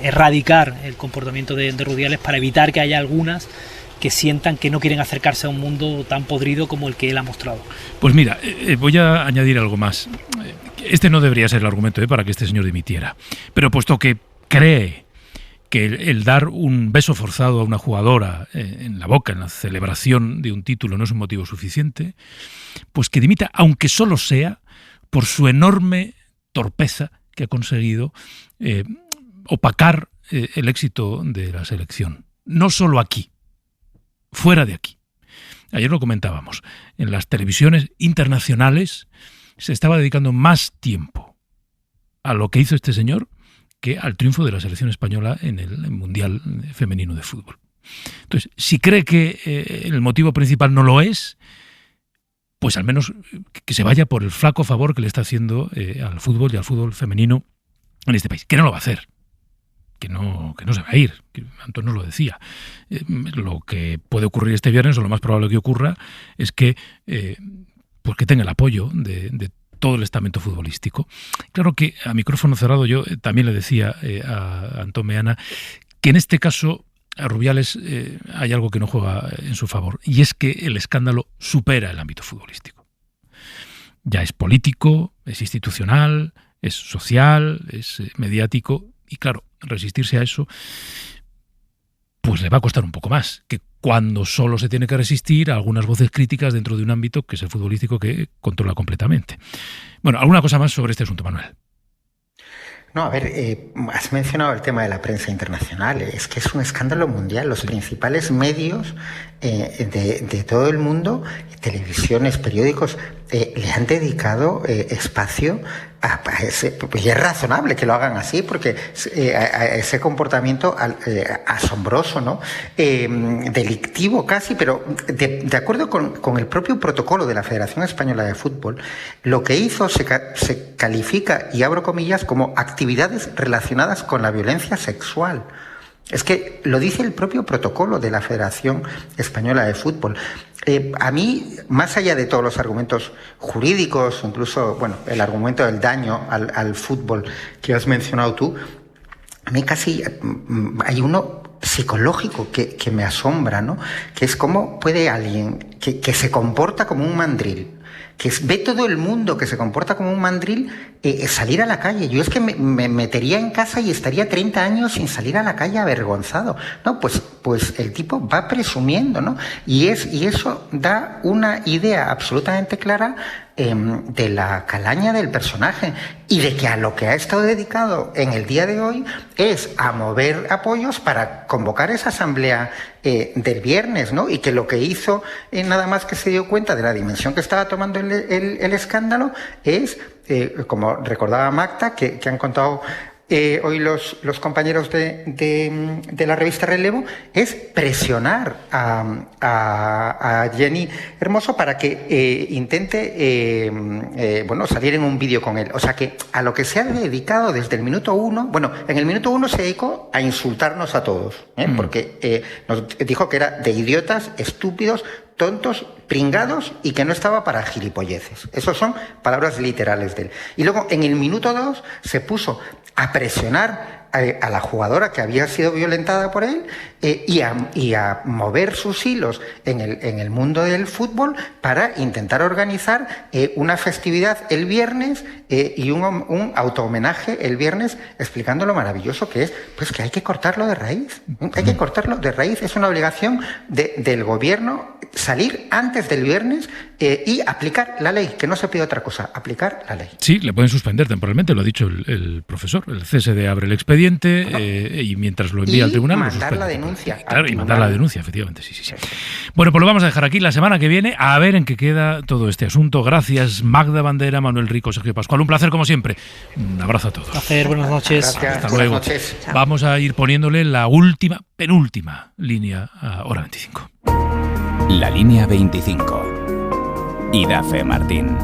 erradicar el comportamiento de Rubiales para evitar que haya algunas que sientan que no quieren acercarse a un mundo tan podrido como el que él ha mostrado. Pues mira, voy a añadir algo más. Este no debería ser el argumento para que este señor dimitiera, pero puesto que cree que el dar un beso forzado a una jugadora en la boca, en la celebración de un título, no es un motivo suficiente, pues que dimita, aunque solo sea por su enorme torpeza que ha conseguido opacar el éxito de la selección. No solo aquí, fuera de aquí. Ayer lo comentábamos, en las televisiones internacionales se estaba dedicando más tiempo a lo que hizo este señor que al triunfo de la selección española en el Mundial Femenino de Fútbol. Entonces, si cree que el motivo principal no lo es, pues al menos que se vaya por el flaco favor que le está haciendo al fútbol y al fútbol femenino en este país, que no lo va a hacer, que no se va a ir, que Antón nos lo decía. Lo que puede ocurrir este viernes, o lo más probable que ocurra, es que, pues que tenga el apoyo de todo el estamento futbolístico. Claro que a micrófono cerrado yo también le decía a Antón Meana que en este caso a Rubiales hay algo que no juega en su favor, y es que el escándalo supera el ámbito futbolístico. Ya es político, es institucional, es social, es mediático, y claro, resistirse a eso pues le va a costar un poco más que cuando solo se tiene que resistir a algunas voces críticas dentro de un ámbito que es el futbolístico, que controla completamente. Bueno, ¿alguna cosa más sobre este asunto, Manuel? No, a ver, has mencionado el tema de la prensa internacional. Es que es un escándalo mundial. Los principales medios de todo el mundo, televisiones, periódicos, le han dedicado espacio a ese, y es razonable que lo hagan así, porque a ese comportamiento asombroso, ¿no? Delictivo casi, pero de acuerdo con el propio protocolo de la Federación Española de Fútbol, lo que hizo se califica, y abro comillas, como actividades relacionadas con la violencia sexual. Es que lo dice el propio protocolo de la Federación Española de Fútbol. A mí, más allá de todos los argumentos jurídicos, incluso, bueno, el argumento del daño al fútbol que has mencionado tú, a mí casi hay uno psicológico que me asombra, ¿no? Que es cómo puede alguien que se comporta como un mandril, que ve todo el mundo que se comporta como un mandril, salir a la calle. Yo es que me metería en casa y estaría 30 años sin salir a la calle avergonzado. No, pues el tipo va presumiendo, ¿no? Y eso da una idea absolutamente clara de la calaña del personaje, y de que a lo que ha estado dedicado en el día de hoy es a mover apoyos para convocar esa asamblea del viernes, ¿no? Y que lo que hizo, nada más que se dio cuenta de la dimensión que estaba tomando el escándalo, es, como recordaba Magda, que han contado hoy los compañeros de la revista Relevo, es presionar a Jenny Hermoso para que intente salir en un vídeo con él. O sea que a lo que se ha dedicado desde el minuto 1, bueno, en el minuto 1 se dedicó a insultarnos a todos, porque nos dijo que era de idiotas, estúpidos, tontos, pringados, y que no estaba para gilipolleces. Esas son palabras literales de él. Y luego, en el minuto 2, se puso a presionar a la jugadora que había sido violentada por él, y a mover sus hilos en el mundo del fútbol para intentar organizar una festividad el viernes y un auto-homenaje el viernes, explicando lo maravilloso que es, pues que hay que cortarlo de raíz. Hay que cortarlo de raíz. Es una obligación del gobierno salir antes del viernes y aplicar la ley, que no se pide otra cosa, aplicar la ley. Sí, le pueden suspender temporalmente, lo ha dicho el profesor. El CSD abre el expediente y mientras lo envía al tribunal... mandar la denuncia. Claro, y mandar la denuncia, efectivamente, sí. Bueno, pues lo vamos a dejar aquí. La semana que viene a ver en qué queda todo este asunto. Gracias, Magda Bandera, Manuel Rico, Sergio Pascual. Un placer, como siempre. Un abrazo a todos. Un placer, buenas noches. Gracias. Hasta luego. Buenas noches. Vamos a ir poniéndole la penúltima línea a Hora 25. La línea 25. Idafe Martín.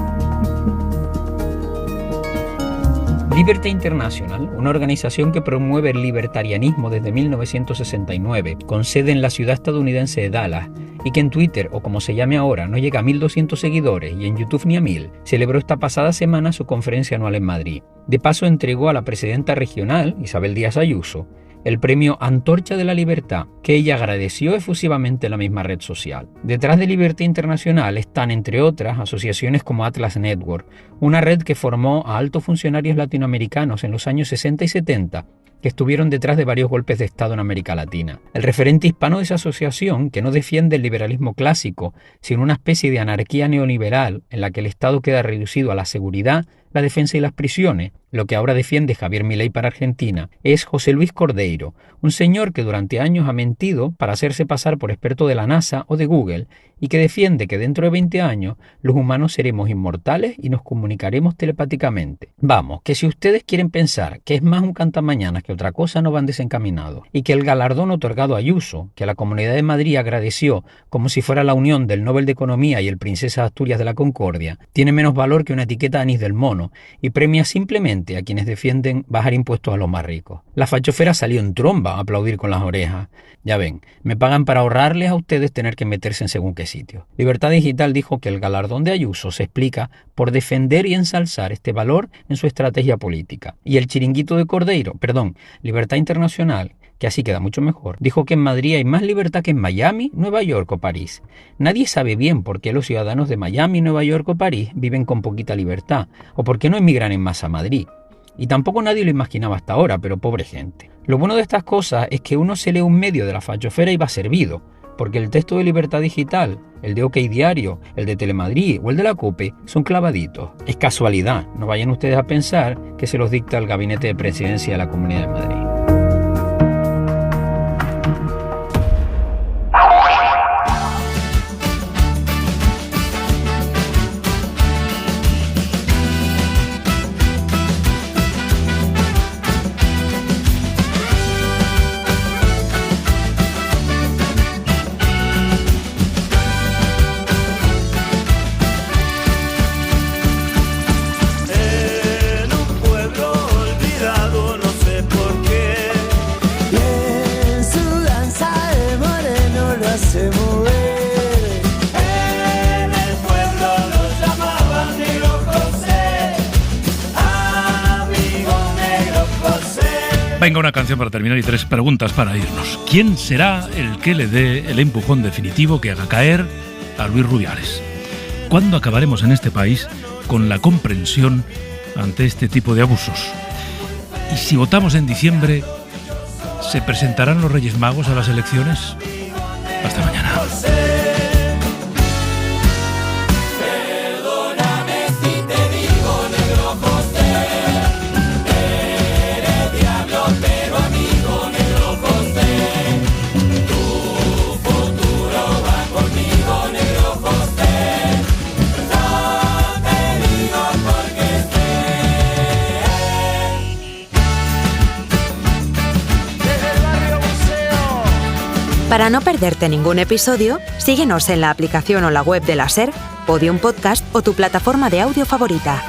Liberty International, una organización que promueve el libertarianismo desde 1969, con sede en la ciudad estadounidense de Dallas, y que en Twitter, o como se llame ahora, no llega a 1.200 seguidores y en YouTube ni a 1.000, celebró esta pasada semana su conferencia anual en Madrid. De paso entregó a la presidenta regional, Isabel Díaz Ayuso, el premio Antorcha de la Libertad, que ella agradeció efusivamente en la misma red social. Detrás de Libertad Internacional están, entre otras, asociaciones como Atlas Network, una red que formó a altos funcionarios latinoamericanos en los años 60 y 70, que estuvieron detrás de varios golpes de Estado en América Latina. El referente hispano de esa asociación, que no defiende el liberalismo clásico, sino una especie de anarquía neoliberal en la que el Estado queda reducido a la seguridad, la defensa y las prisiones. Lo que ahora defiende Javier Milei para Argentina es José Luis Cordeiro, un señor que durante años ha mentido para hacerse pasar por experto de la NASA o de Google y que defiende que dentro de 20 años los humanos seremos inmortales y nos comunicaremos telepáticamente. Vamos, que si ustedes quieren pensar que es más un cantamañanas que otra cosa, no van desencaminados. Y que el galardón otorgado a Ayuso, que la Comunidad de Madrid agradeció como si fuera la unión del Nobel de Economía y el Princesa de Asturias de la Concordia, tiene menos valor que una etiqueta de anís del mono y premia simplemente a quienes defienden bajar impuestos a los más ricos. La fachofera salió en tromba a aplaudir con las orejas. Ya ven, me pagan para ahorrarles a ustedes tener que meterse en según qué sitio. Libertad Digital dijo que el galardón de Ayuso se explica por defender y ensalzar este valor en su estrategia política. Y el chiringuito de Cordeiro, Libertad Internacional, que así queda mucho mejor, dijo que en Madrid hay más libertad que en Miami, Nueva York o París. Nadie sabe bien por qué los ciudadanos de Miami, Nueva York o París viven con poquita libertad, o por qué no emigran en masa a Madrid. Y tampoco nadie lo imaginaba hasta ahora, pero pobre gente. Lo bueno de estas cosas es que uno se lee un medio de la fachofera y va servido, porque el texto de Libertad Digital, el de OK Diario, el de Telemadrid o el de la COPE son clavaditos. Es casualidad, no vayan ustedes a pensar que se los dicta el Gabinete de Presidencia de la Comunidad de Madrid. Venga, una canción para terminar y 3 preguntas para irnos. ¿Quién será el que le dé el empujón definitivo que haga caer a Luis Rubiales? ¿Cuándo acabaremos en este país con la comprensión ante este tipo de abusos? Y si votamos en diciembre, ¿se presentarán los Reyes Magos a las elecciones? Hasta mañana. Para no perderte ningún episodio, síguenos en la aplicación o la web de la SER, Podium Podcast o tu plataforma de audio favorita.